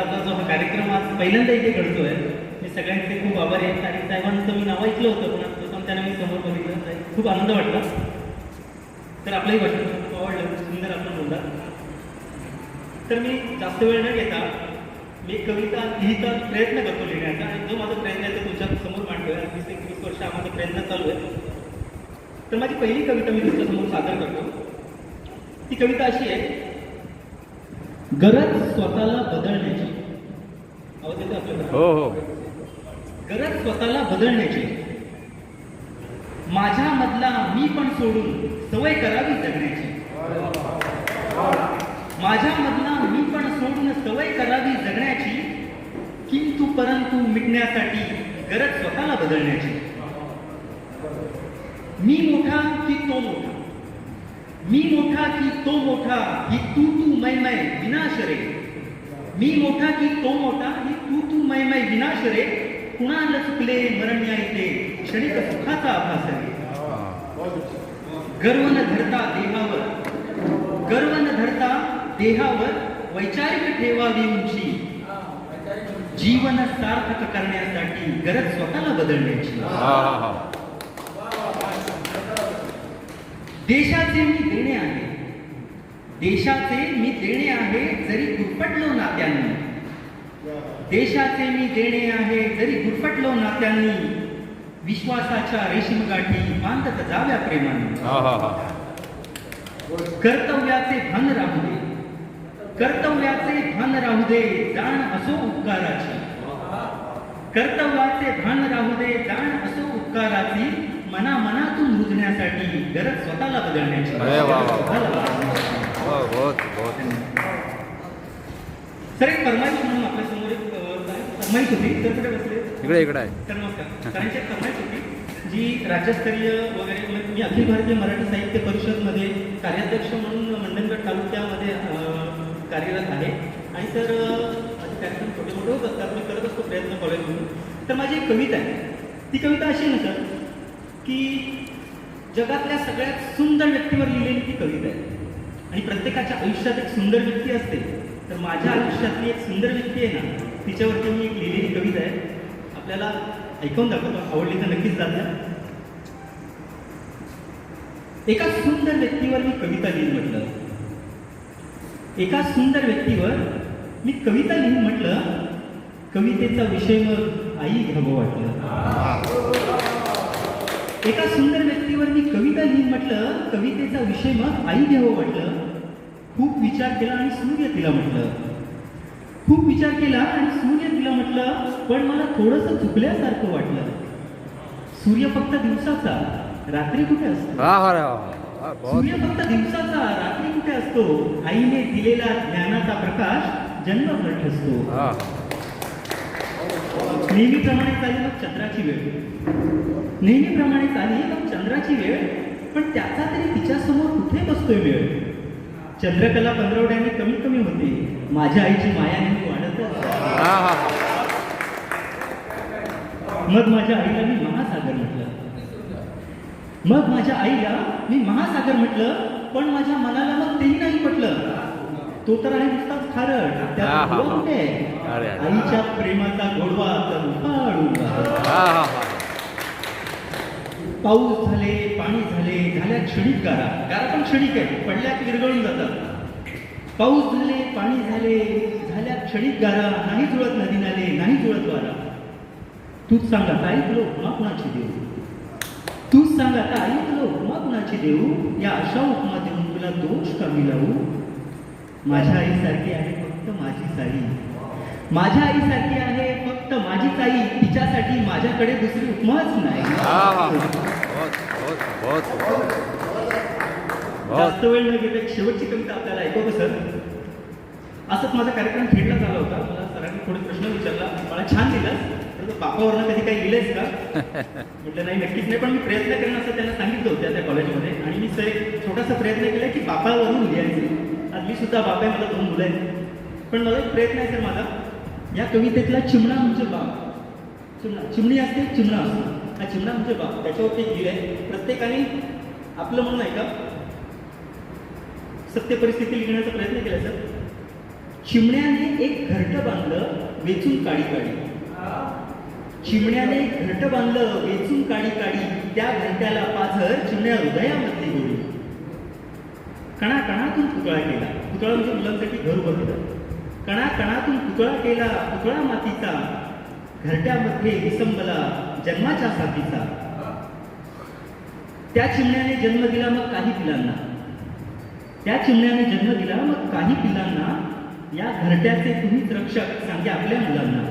माझा जो हा कार्यक्रम आज पहिल्यांदा इथे घडतोय, मी सगळ्यांचे खूप आभारी आहेत. आणि साहेबांचं मी नाव ऐकलं होतं, पण प्रथम त्यांना मी समोर बघितलं, खूप आनंद वाटला. तर आपलंही भाषण खूप आवडलं, सुंदर आपण बोलला. तर मी जास्त वेळ न घेता मी एक कविता लिहिचा प्रयत्न करतो लिहिण्याचा, आणि जो माझा प्रयत्न आहे तो तुमच्या समोर मांडतोय. 20-21 वर्ष हा माझा प्रयत्न चालू आहे. तर माझी पहिली कविता मी तुमच्यासमोर सादर करतो. ती कविता अशी आहे, गरज स्वतःला बदलण्याची. आवाज येतो आपल्याला? हो हो. गरज स्वतःला बदलण्याची, माझ्या मधला मी पण सोडून सवय करावी जगण्याची. माझ्या मधला मी पण सोडून सवय करावी जगण्याची, किंतु परंतु मिटण्यासाठी गरज स्वतःला बदलण्याची. मी मोठा की तो मोठा, मी मोठा की तो मोठा, ही तू मै विनाश रे. मी मोठा की तो मोठा, ही तू मै विनाश रे. कुणाला चुकले मरण येते, क्षणिक सुखाचा आभास रे. गर्व न धरता देहावर, गर्व न धरता देहावर, वैचारिक ठेवावी उंची. जीवन सार्थक करण्यासाठी गरज स्वतःला बदलण्याची. देशाचे मी देणे आहे, देशाचे मी देणे आहे, जरी गुरफटलो नात्यांनी. देशाचे मी देणे आहे, जरी गुरफटलो नात्यांनी. विश्वासाच्या रेशीम गाठी बांधत जाव्या प्रेमाने. कर्तव्याचे भान राहू दे, कर्तव्याचे भान राहू दे, जाण असो उपकाराची. कर्तव्याचे भान राहू दे, जाण असो उपकाराची. मना मनातून रुजण्यासाठी गरज स्वतःला बदलण्याची. सर, एक फरमाईश म्हणून आपल्या समोर एक फरमाईश होती. तर कुठे बसले? इकडे इकडे आहे. तर नमस्कार. सरांची एक फरमाईश होती जी राज्यस्तरीय वगैरे, मी अखिल भारतीय मराठी साहित्य परिषदमध्ये कार्याध्यक्ष म्हणून मंडणगड तालुक्यामध्ये कार्यरत आहे. आणि तर माझे कार्यक्रम छोटे मोठे होत असतात, मी करत असतो प्रयत्न कॉलेजमधून. तर माझी एक कविता आहे. ती कविता अशी आहे सर, की जगातल्या सगळ्यात सुंदर व्यक्तीवर लिहिलेली ती कविता आहे. आणि प्रत्येकाच्या आयुष्यात एक सुंदर व्यक्ती असते. तर माझ्या आयुष्यातली एक सुंदर व्यक्ती आहे ना, तिच्यावरती मी एक लिहिलेली कविता आहे. आपल्याला ऐकून दाखवतो, आवडली तर नक्कीच जात. एका सुंदर व्यक्तीवर मी कविता लिहिली म्हटलं, एका सुंदर व्यक्तीवर मी कविता लिहून म्हटलं, कवितेचा विषय मग आई घ्यावं वाटलं. एका सुंदर व्यक्तीवर मी कविता लिहून म्हटलं, कवितेचा विषय मग आई घ्यावं वाटलं. खूप विचार केला आणि सूर्य तिला म्हटलं, खूप विचार केला आणि सूर्य तिला म्हटलं, पण मला थोडंसं चुकल्यासारखं वाटलं. सूर्य फक्त दिवसाचा, रात्री कुठे असतो? सूर्य फक्त दिवसाचा, रात्री कुठे असतो? आईने दिलेला ज्ञानाचा प्रकाश जन्मभर ठसतो. नेहमीप्रमाणे चाली मग चंद्राची वेळ, नेहमीप्रमाणे चाली मग चंद्राची वेळ, पण त्याचा तरी तिच्यासमोर कुठे बसतोय वेळ. चंद्रकला पंधरवड्याने कमी कमी होते, माझ्या आईची माया नेहमी वाढतच. मग माझ्या आईला मी महासागर म्हटलं, मग माझ्या आईला मी महासागर म्हटलं, पण माझ्या मनाला मग तेही नाही पटलं. तो तर आहे नुसताच खारट, त्यात गोडवा कुठे आहे? आईच्या प्रेमाचा गोडवा तर उफाळून. पाऊस झाले, पाणी झाले, झाल्या क्षणिक गारा. गारा पण क्षणिक आहे, पडल्या की विरघळून जातात. पाऊस झाले, पाणी झाले, झाल्या क्षणिक गारा. नाही जुळत नदी नाले, नाही जुळत वारा. तूच सांग आता ऐकलो उपमा कुणाची देऊ, तूच सांग आता ऐकलो उपमा कुणाची देऊ. या अशा उपमा देऊन तुला दोष कमी लावू. माझ्या आईसारखी आहे फक्त माझीच आई, माझ्या आईसारखी आहे फक्त माझीच आई. तिच्यासाठी माझ्याकडे दुसरी उपमाच नाही. जास्त वेळ न घेता एक शेवटची कविता आपल्याला ऐकवतो सर. असंच माझा कार्यक्रम खेळला झाला होता. मला सरांनी थोडे प्रश्न विचारला, मला छान दिला. बापावरनं कधी काही लिहिलंयस का म्हटलं नाही, नक्कीच नाही, पण मी प्रयत्न करेन असं त्यांना सांगितलं होतं त्या कॉलेजमध्ये. आणि मी सर एक छोटासा प्रयत्न केला की बापावरून लिहायचं. आज मी सुद्धा बाप आहे, मला 2 मुलं आहेत. पण मला एक प्रयत्न आहे सर माझा, या कवितेतला चिमणा म्हणजे बाप. चिमणी असते, चिमणा असतो. हा चिमणा म्हणजे बाप, त्याच्यावरती लिहिलंय. प्रत्येकाने आपलं म्हणून आहे का सत्य परिस्थिती लिहिण्याचा प्रयत्न केला सर. चिमण्याने एक घरटं बांधलं वेचून काडी काडी. चिमण्याने एक घरटं बांधलं वेचून काडी काडी. त्या घरट्याला पाझर चिमण्या हृदयामधली गोडी. कणा कणातून पुतळा केला. पुतळा म्हणजे मुलांसाठी घर उभं केलं. कणा कणातून पुतळा केला पुतळा मातीचा. घरट्यामध्ये विसंबला जन्माच्या साथीचा. त्या चिमण्याने जन्म दिला मग काही पिलांना. त्या चिमण्याने जन्म दिला मग काही पिलांना. या घरट्याचे तुम्हीच रक्षक सांगे आपल्या मुलांना.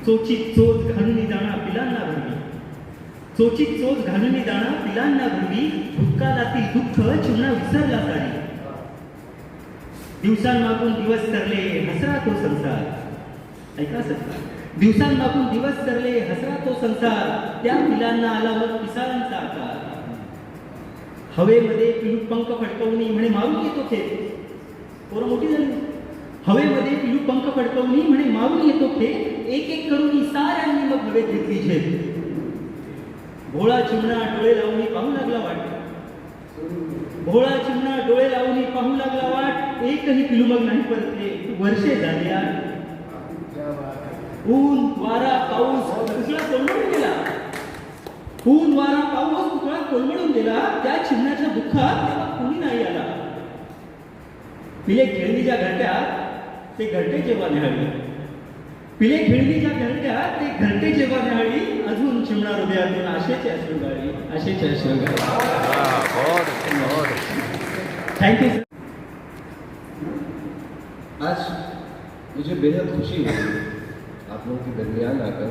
चोचीत चोच घालून जाणा पिलांना भरवी. चोचीत चोच घालून जाणा पिलांना भरवी. भूतकाळातील दुःख चिमणा विसरला सारी. दिवसांमागून दिवस सरले हसरा तो संसार. ऐका सर, दिवसांमागून दिवस सरले हसरा तो संसार. त्या पिलांना आला मग पिसाळांचा आकार. हवेमध्ये पिलू पंख फडकवून म्हणे मारून येतो खेळ. पोरं मोठी झाली. हवेमध्ये पिलू पंख फडकवून म्हणे मारून येतो खेळ. एक एक करून साऱ्यांनी मग हवेत घेतली झेप. भोळा चिमणा डोळे लावून पाहू लागला वाट. भोळा चिमणा डोळे लावून पाहू लागला वाट. एकही पिलू मग नाही परतले. वर्षे झाली. ऊन वारा पाऊस पुतळा कोलमडून गेला. ऊन वारा पाऊस पुतळा कोलमडून गेला. त्या चिमण्याच्या दुःखात तेव्हा कुणी नाही आला. पिले खेळणीच्या घरट्यात ते घरटे जेव्हा न्याहाळी. पिले खेळणीच्या घरट्यात ते घरटे जेव्हा न्याहाळी. अजून चिमणा हृदयातून आशेचे अश्रू गाळी. आशेचे अश्रू गाळी. Thank you sir. आज मुझे बेहद खुशी हुई आप लोगों के दरमियान आकर,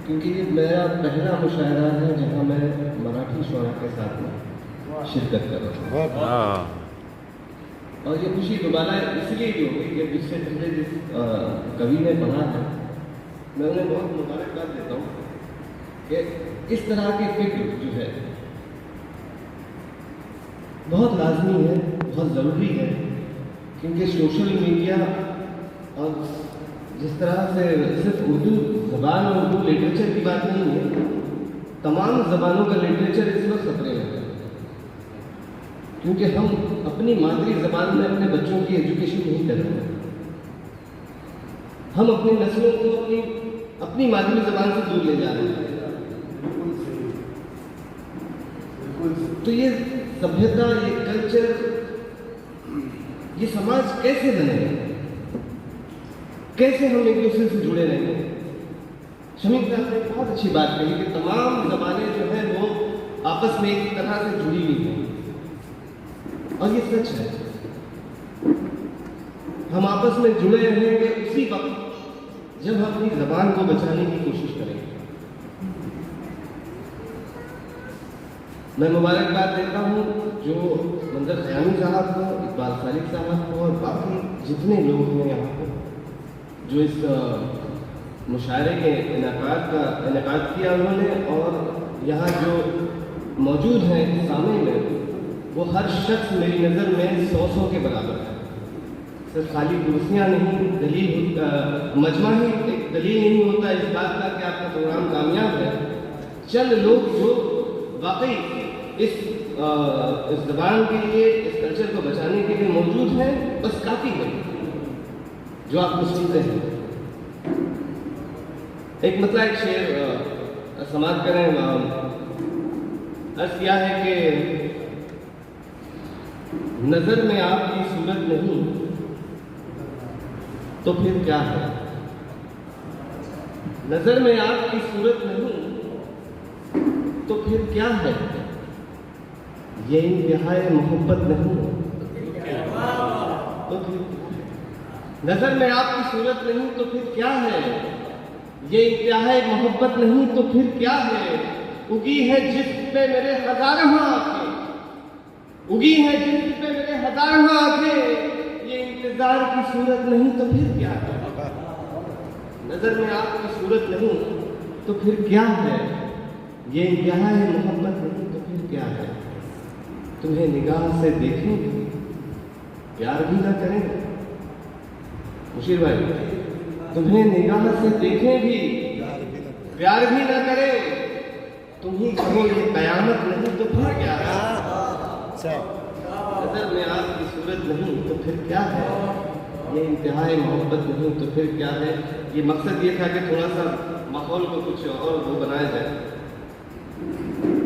क्योंकि ये मेरा पहला मुशायरा है जहां मैं मराठी शोरा के साथ में शिरकत कर रहा हूँ. और ये खुशी दोबारा इसलिए भी हो गई कि जिससे पहले जिस कवि ने पढ़ा है मैं उन्हें बहुत मुबारकबाद देता हूँ कि इस तरह की फिक्र जो है बहुत लाजमी है, बहुत ज़रूरी है. क्योंकि सोशल मीडिया और जिस तरह से सिर्फ उर्दू ज़बान और उर्दू लिटरेचर की बात नहीं है, तमाम ज़बानों का लिटरेचर इस वक्त खतरे में है. क्योंकि हम अपनी मादरी ज़बान में अपने बच्चों की एजुकेशन नहीं कर रहे हैं. हम अपनी नस्लों को अपनी मादरी ज़बान से दूर ले जा रहे हैं. तो ये सभ्यता, ये कल्चर, ये समाज कैसे बनेगा? कैसे हम एक दूसरे से जुड़े रहेंगे? शमीक साहब ने बहुत अच्छी बात कही कि तमाम ज़बानें जो हैं वो आपस में एक तरह से जुड़ी हुई हैं. और ये सच है. हम आपस में जुड़े रहेंगे उसी वक्त जब हम अपनी ज़बान को बचाने की कोशिश करेंगे. मैं मुबारकबाद देता हूँ जो मंजर ख़यामी साहब को, इकबाल खालिद साहब को और बाकी जितने लोग हैं यहाँ पर जो इस मुशायरे के इनेकाद किया उन्होंने. और यहाँ जो मौजूद हैं सामने में वो हर शख्स मेरी नज़र में 100 के बराबर है. सिर्फ खाली कुर्सियाँ नहीं, दलील मजमा ही एक दलील नहीं होता इस बात का कि आपका प्रोग्राम कामयाब है. चंद लोग जो वाकई इस ज़बान के लिए, इस कल्चर को बचाने के लिए मौजूद हैं, बस काफ़ी है जो आपको सुनते हैं. एक मतलब एक शेर समाप्त करें. अर्ज़ किया है कि नज़र में आपकी सूरत नहीं तो फिर क्या है. नज़र में आपकी सूरत नहीं तो फिर क्या है. ये इंतहाए मोहब्बत नहीं तो फिर. नज़र में आपकी सूरत नहीं तो फिर क्या है. ये इंतहाए मोहब्बत नहीं तो फिर क्या है. उगी है जिस्म पे मेरे हजारों आंखें. उगी है जिस्म पे मेरे हजारों आंखें. ये इंतजार की सूरत नहीं तो फिर क्या है. नज़र में आपकी सूरत नहीं तो फिर क्या है. ये इंतहाए मोहब्बत नहीं तो फिर क्या है. तुम्हें निगाह से देखें प्यार भी ना करें. मुशीर भाई, तुम्हें निगाह से देखें भी प्यार भी ना करें. तुम ही कहो ये कयामत नहीं तो फिर क्या है. नजर में आपकी सूरत नहीं तो फिर क्या है, ये इंतहाई मोहब्बत नहीं तो फिर क्या है। ये मकसद ये था कि थोड़ा सा माहौल को कुछ और वो बनाया जाए।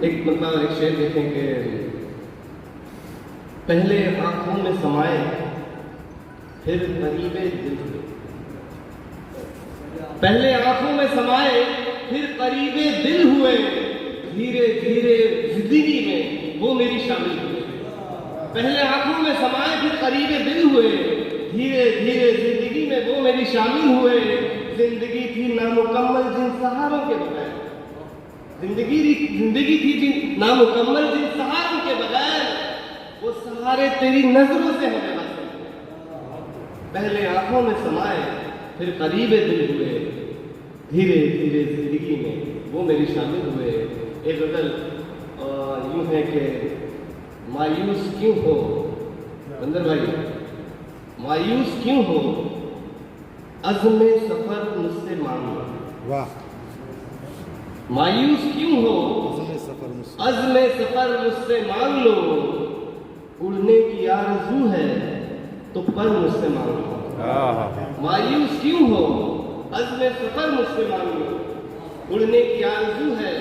एक मतलब एक शेर देखें कि पहले आंखों में समाए फिर करीबे दिल हुए, पहले आंखों में समाए फिर करीबे दिल हुए, धीरे धीरे जिंदगी में वो मेरी शामिल हुए। पहले आंखों में समाए फिर करीबे दिल हुए, धीरे धीरे जिंदगी में वो मेरी शामिल हुए। जिंदगी थी नामुकम्मल जिन सहारों के बगैर, जिंदगी थी जिन नामुकम्मल जिन सहारों के बगैर, वो सहारे तेरी नजरों से हमें हासिल हुए। पहले आंखों में समाए फिर करीबे दिल हुए, धीरे धीरे जिंदगी में वो मेरी शामिल हुए। एक गजल यूं है कि मायूस क्यों हो बंदर भाई, मायूस क्यों हो अज़्मे सफर मुझसे मांग लो। वाह। मायूस क्यों हो अज़्मे सफर मुझसे मांग लो, उड़ने की आरज़ू है तो पर मुझसे मांग लो। मायूस क्यों हो अज़्मे सफर मुझसे मांग लो, उड़ने की आरज़ू है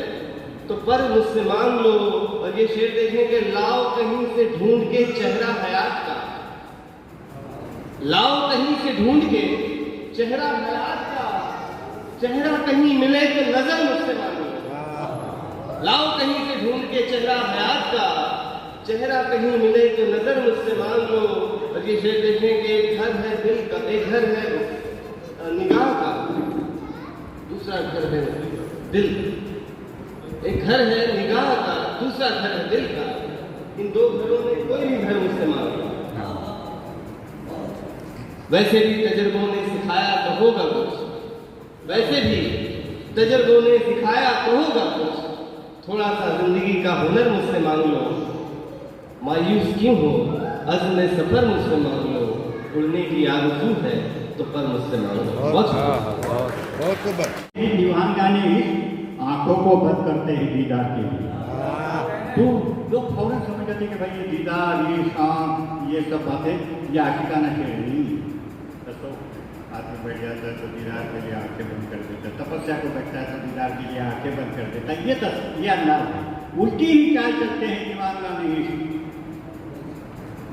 तो पर मुझसे मांग लो। और ये शेर देखने के लाओ कहीं से ढूंढ के चेहरा हयात का, लाओ कहीं से ढूंढ के चेहरा हयात का, चेहरा कहीं मिले तो नजर मुझसे मांगो। लाओ कहीं से ढूंढ के चेहरा हयात का, चेहरा कहीं मिले तो नजर मुझसे मांग लो। और ये शेर देखें कि एक घर है दिल का, एक घर है निगाह का, दूसरा घर है दिल। एक घर है निगाह का, दूसरा घर है दिल का, इन दो घरों में कोई भी घर मुझसे मांग लो। वैसे भी तजुर्बों ने सिखाया तो होगा कुछ, वैसे भी तजुर्बों ने सिखाया तो होगा कुछ, थोड़ा सा जिंदगी का हुनर मुझसे मांग लो। मायूस क्यों हो अज़्मे सफर मुझसे मांग लो, उड़ने की आरज़ू है तो पर मुझसे मांग लो। बहुत दीवान गाने आंखों को बंद करते हैं दीदार के लिए, तो लोग फौरन समझ जाते हैं कि भाई ये दीदार, ये शाम, ये सब बातें ये आशिकाना शेर नहीं। तो आदमी बैठ जाता है तो दीदार के लिए आंखें बंद कर देता है, तपस्या को बैठता है तो दीदार के लिए आंखें बंद कर देता है। ये अंदाज है, उल्टी ही चाल चलते हैं दीवान गाने,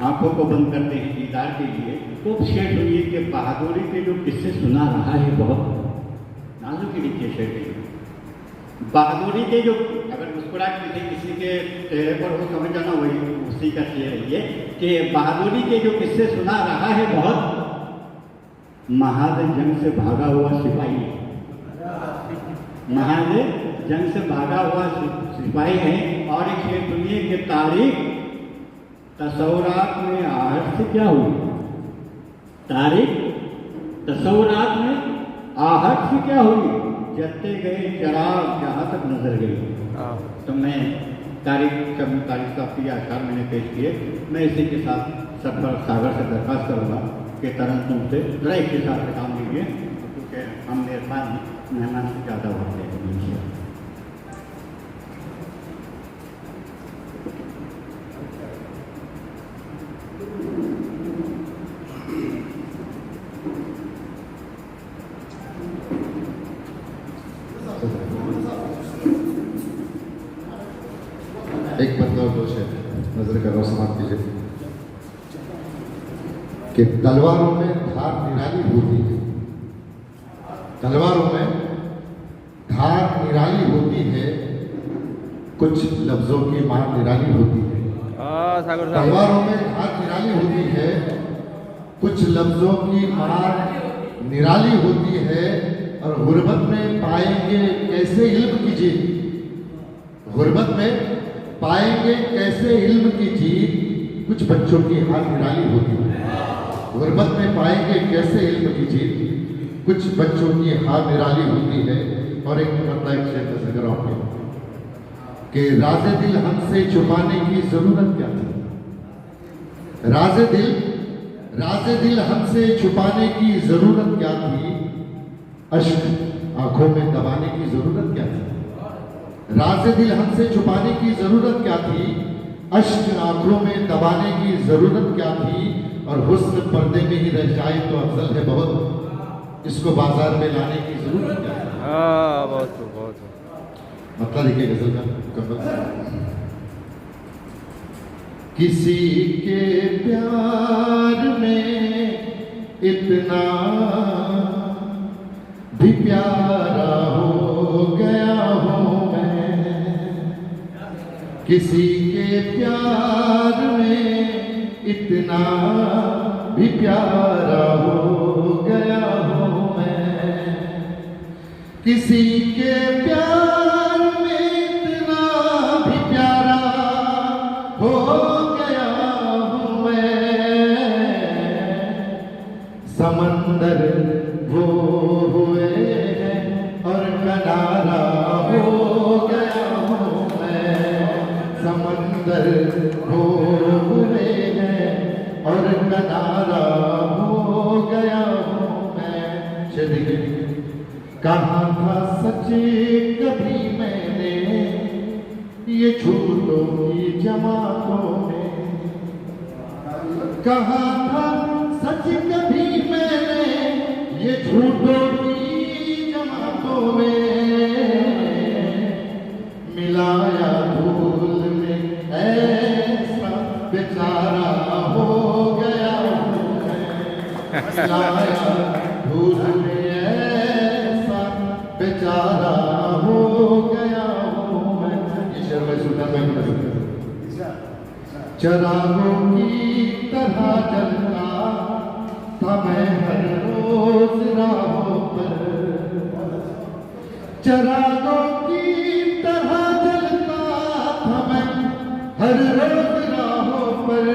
आंखों को बंद करते हैं दीदार के लिए। तो शेर सुनिए कि बहादुरी के जो किस्से सुना रहा है, बहुत नाजुक नीचे शेर के बहादुरी के जो, अगर मुस्कुराहट किसी के चेहरे पर हो समझ जाना वही उसी का शेर है ये कि बहादुरी के जो किस्से सुना रहा है बहुत, महाज जंग से भागा हुआ सिपाही, महाज जंग से भागा हुआ सिपाही है। और एक शेर सुनिए कि तारीख तसव्वुरात में आहट से क्या हुई, तारीख तसव्वुरात में आहट से क्या हुई, जलते गए चराग जहाँ तक नजर गई। तो मैं तारीख का प्रिय आशार मैंने पेश किए। मैं इसी के साथ सफर सागर से दरख्वास्त करूँगा कि तरन तुमसे जरा एक के साथ काम लीजिए, क्योंकि हम मेहमान से ज़्यादा होते हैं। एक बंदा और दो शेर नजर कर रहा, समाप्त कीजिए। कि तलवारों में धार निराली होती है, तलवारों में धार निराली होती है, कुछ लफ्जों की मार निराली होती है। तलवारों में धार निराली होती है, कुछ लफ्जों की मार निराली होती है। और गुर्बत में पाएंगे कैसे इल्म की जीत, गुर्बत में पाएंगे कैसे इल्म की जीत, कुछ बच्चों की हाथ निराली होती है। गुर्बत में पाएंगे कैसे इल्म की जीत, कुछ बच्चों की हाथ निराली होती है। और एक मतलब एक शेर का जिक्र आपने कि राज़े दिल हमसे छुपाने की जरूरत क्या थी, राज़े दिल हमसे छुपाने की जरूरत क्या थी, अश्क आंखों में दबाने की जरूरत क्या थी। राज़े दिल हमसे छुपाने की जरूरत क्या थी, अश्क आंखों में दबाने की जरूरत क्या थी, और हुस्न पर्दे में ही रह जाए तो अफजल है बहुत, इसको बाजार में लाने की जरूरत क्या थी। बहुत मतलब लिखे गजल का मुकम्मल। किसी के प्यार में इतना भी प्यारा हो गया हूँ मैं, किसी के प्यार में इतना भी प्यारा हो गया हूँ मैं, किसी के प्यार में इतना भी प्यारा हो गया हूँ मैं, समंदर वो हुए हैं और किनारा हो गया हूँ मैं, समंदर वो हुए हैं और किनारा हो गया हूँ मैं। शेर कहा था सच कभी मैंने ये झूठों की जमातों में, कहा था सच कभी मैंने ये झूठों की जमातों में, मिलाया धूल में ऐसा बेचारा हो गया हूँ मैं, मिलाया धूल में बेचारा हो गया हूँ मैं। ये शेर मैं सुल्तान में चरागों की तरह जलता था मैं हर रोज राहों पर, चरागों की तरह जलता था मैं हर रोज राहों पर।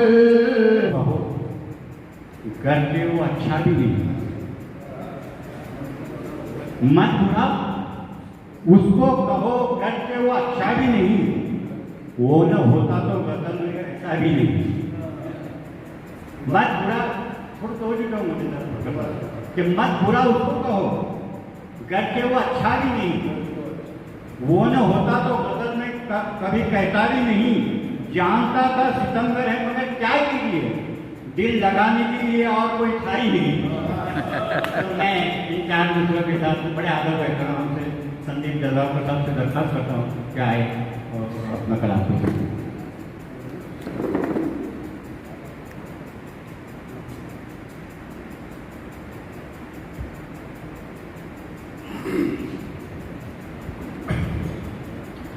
करके वो अच्छा भी नहीं, मत बुरा उसको कहो, करके वो अच्छा भी नहीं, वो न होता तो गजल में ऐसा भी नहीं। मत बुरा थोड़ा तो भी कहूँगा कि मत बुरा उसको कहो, करके वो अच्छा भी नहीं, वो न होता तो गजल में कभी कहता भी नहीं। जानता था सितमगर है मगर क्या कीजिए, दिल लगाने के लिए और कोई था ही नहीं। तो मैं इन चार दूसरों के साथ बड़े आदर करता हूँ, उनसे संदीप जलवाल को सबसे दरखास्त करता हूँ क्या है और अपना कला को।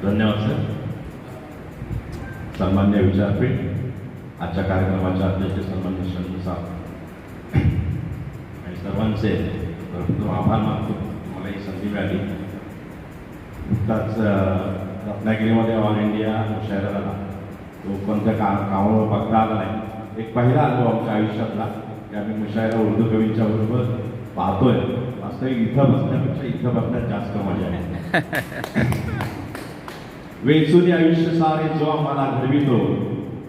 धन्यवाद सर. सन्मान्य विचारपीठ, आजच्या कार्यक्रमाच्या अध्यक्ष सन्मान्य शंभू साहेब आणि सर्वांचे भरपूर आभार मानतो. मला ही संधी मिळाली. नुकताच रत्नागिरीमध्ये ऑल इंडिया मुशायरा झाला. तो कोणत्या कामावर बघता आला नाही. एक पहिला अनुभव आमच्या आयुष्यातला की आम्ही मुशायरा उर्दू कवींच्या बरोबर पाहतोय. वास्तविक इथं बसण्यापेक्षा इथं बसण्यात जास्त मजा आहे. वेचुनी आयुष्य सारे जो आम्हाला घडवितो,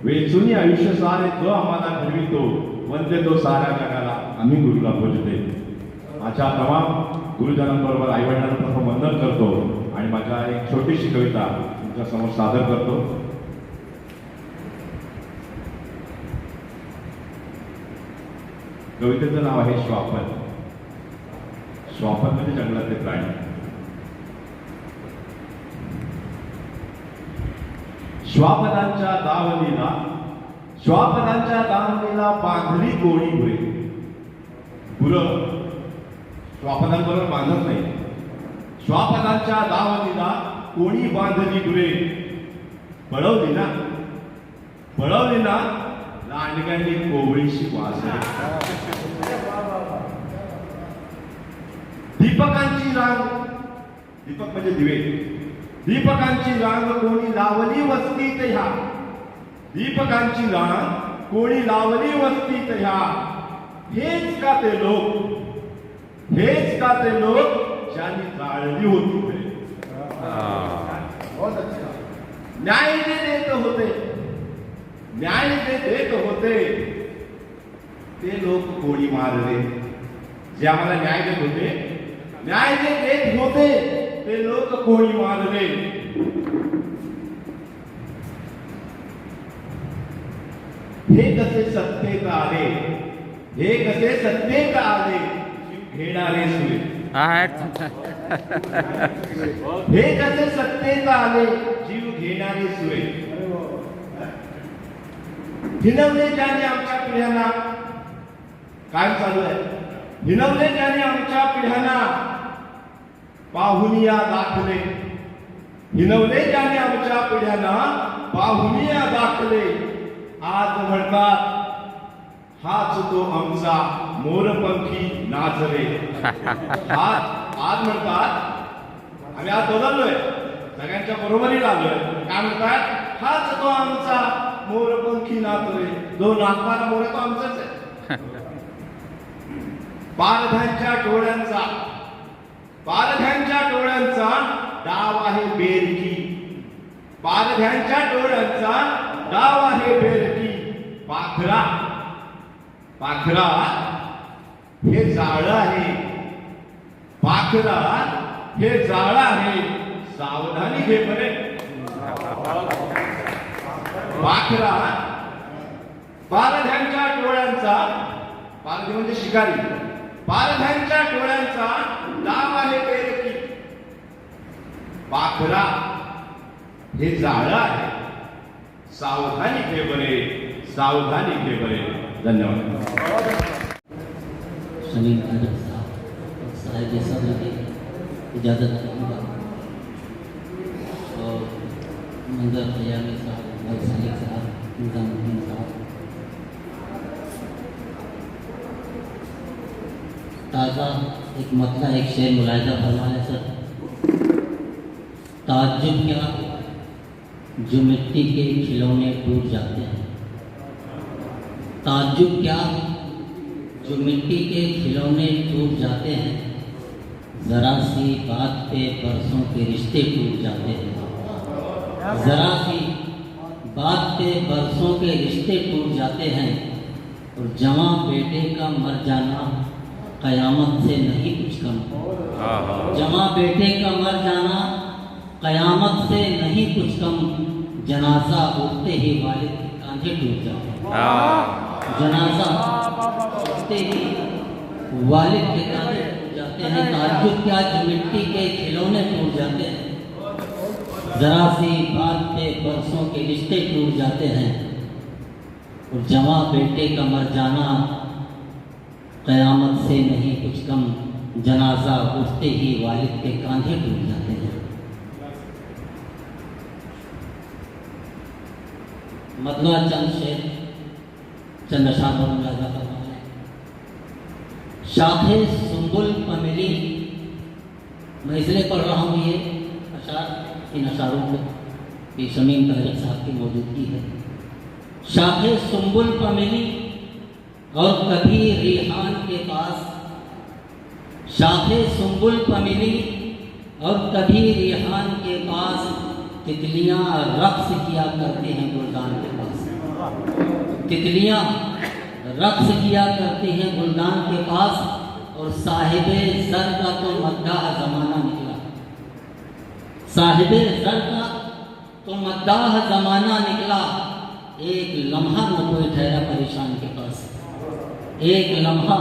वेचुनी आयुष्य सारे जो आम्हाला घडवितो, वंदे तो साऱ्या जगाला आम्ही गुरुला पूजते. माझ्या तमाम गुरुजनांबरोबर आईवडिलांना प्रथम वंदन करतो आणि माझ्या एक छोटीशी कविता तुमच्या समोर सादर करतो. कवितेचं नाव आहे श्वापद. श्वापद म्हणजे जंगलातले प्राणी. श्वापदांच्या दावणीला, श्वापदांच्या दावणीला बांधली गोडी गुरे. गुरं श्वापदांबरोबर बांधत नाही. श्वापदांच्या दावणीला कोणी बांधली गुरे. पळवली ना, पळवली ना लांडग्यांनी कोवळीशी वासरे. दीपकांची रांग, दीपक म्हणजे दिवे, दीपकांची रांग कोणी लावली वस्तीत ह्या. दीपकांची रांग कोणी लावली वस्तीत ह्या. हेच का ते लोक, हेच का ते लोक ज्यांनी जाळली होती. न्याय जे देत होते, न्याय जे देत होते ते लोक कोणी मारले. जे आम्हाला न्याय देत होते, न्याय जे देत होते ते लोक कोणी मारले. हे कसे सत्तेत आले, हे कसे सत्तेत आले, घेणारे सुरे. हे कसे सत्तेत आले, जीव घेणारे सुरे. हिनवले ज्याने आमच्या पिढ्यांना, काय चालू आहे, हिनवले ज्याने आमच्या पिढ्यांना पाहुनिया दाखले. हिनवले ज्याने आमच्या पिढ्यांना पाहुनिया दाखले. आज म्हणतात हाच तो आमचा मोरपंखी नाचरे. आज म्हणतात, आम्ही आज बदललोय, सगळ्यांच्या बरोबरीला आलोय. काय म्हणतात, हाच तो आमचा मोरपंखी नाचरे. जो नाचणारा मोर तो आमचाच आहे. पारध्यांच्या डोळ्यांचा डाव आहे बेरकी. पारध्यांच्या डोळ्यांचा डाव आहे बेरकी. पाखरा हे जाळ आहे. पाखरा हे जाळ आहे, सावधानी घे बरे. पाखरा पारध्यांच्या डोळ्यांचा, पारधी म्हणजे शिकारी, पारध्यांच्या डोळ्यांचा डाव आहे बेरकी. पाखरा हे जाळ आहे, सावधानी घे बरे, सावधानी घे बरे. धन्यवाद. सलीम अहमद साहब सब्र की इजाज़त चाहूँगा और मंजर खयामी साहब, मौद सलीम साहब, निज़ामुद्दीन साहब, ताज़ा एक मतला एक शेर मुलाहिजा फरमाया. सर ताज्जुब क्या जो मिट्टी के खिलौने टूट जाते हैं. ताज्जुब क्या जो मिट्टी के खिलौने टूट जाते हैं. जरा सी बात पे बरसों के रिश्ते टूट जाते हैं. जरा सी बात पे बरसों के रिश्ते टूट जाते हैं. और जवां बेटे का मर जाना कयामत से नहीं कुछ कम. जवां बेटे का मर जाना कयामत से नहीं कुछ कम. जनाजा उठते ही वालिद के कांधे टूट जाते हैं. जनाजा उठते ही वालिद के कांधे टूट जाते हैं. ताज्जुब क्या जो मिट्टी के खिलौने टूट जाते हैं. जरा सी बात पे बरसों के रिश्ते टूट जाते हैं. और जवां बेटे का मर जाना कयामत से नहीं कुछ कम. जनाजा उठते ही वालिद के कांधे टूट जाते हैं. मतला चंद शेर, चंद अशार पर मुलाजा फरमाया. शाखे सुंबुल पमिली, मैं इसलिए पढ़ रहा हूँ ये अशार, इन अशारों में भी शमीम तारिक साहब की मौजूदगी है. शाखे सुंबुल पमिली और कभी रिहान के पास. शाखे सुंबुल पमिली और कभी रिहान के पास. तितलियां रक्स किया करते हैं गुलदान के पास. तितलियां रक्स किया करते हैं गुलदान के पास. और साहिबे ज़र का तो मद्दाह ज़माना निकला. साहिबे ज़र का तो मद्दाह ज़माना निकला. एक लम्हा न कोई ठहरा परेशान के पास. एक लम्हा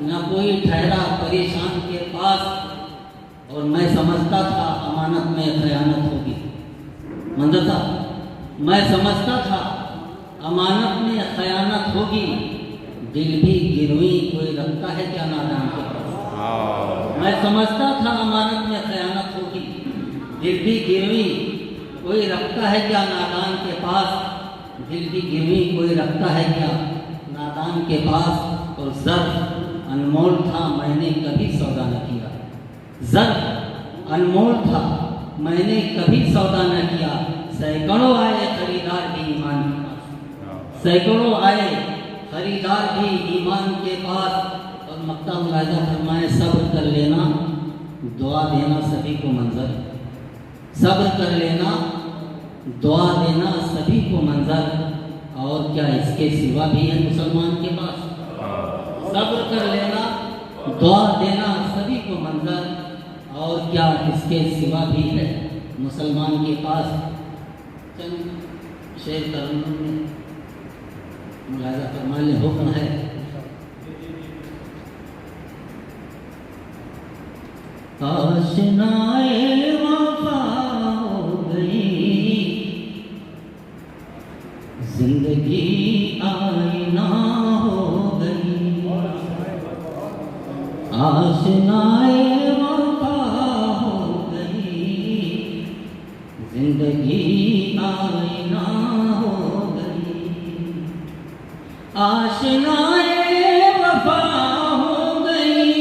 न कोई ठहरा परेशान के पास. और मैं समझता था अमानत में खयानत होगी. मंजर साहब, मैं समझता था अमानत में खयानत होगी. दिल भी गिरवी कोई रखता है क्या नादान के पास. मैं समझता था अमानत में खयानत होगी. दिल भी गिरवी कोई रखता है क्या नादान के पास. दिल भी गिरवी कोई रखता है क्या नादान के पास. और ज़र अनमोल था मैंने कभी सौदा न किया. ज़र अनमोल था मैंने कभी सौदा न किया. सैकड़ों आए खरीदार भी ईमान के पास. सैकड़ों आए खरीदार भी ईमान के पास. और मक्ता मुलाहिजा फरमाए सब्र कर लेना दुआ देना सभी को मंजर. सब्र कर लेना दुआ देना सभी को मंजर. और क्या इसके सिवा भी है मुसलमान के पास. सब्र कर लेना दुआ देना सभी को मंजर. और क्या इसके सिवा भी है मुसलमान के पास. चंद शेर तरन्नुम में मुलाजा फरमाने हुक्म है। आशनाए वफा हो गई, जिंदगी आईना हो गई। आशनाए वफा हो गई, जिंदगी आईना हो गई। आशनाए वफा हो गई,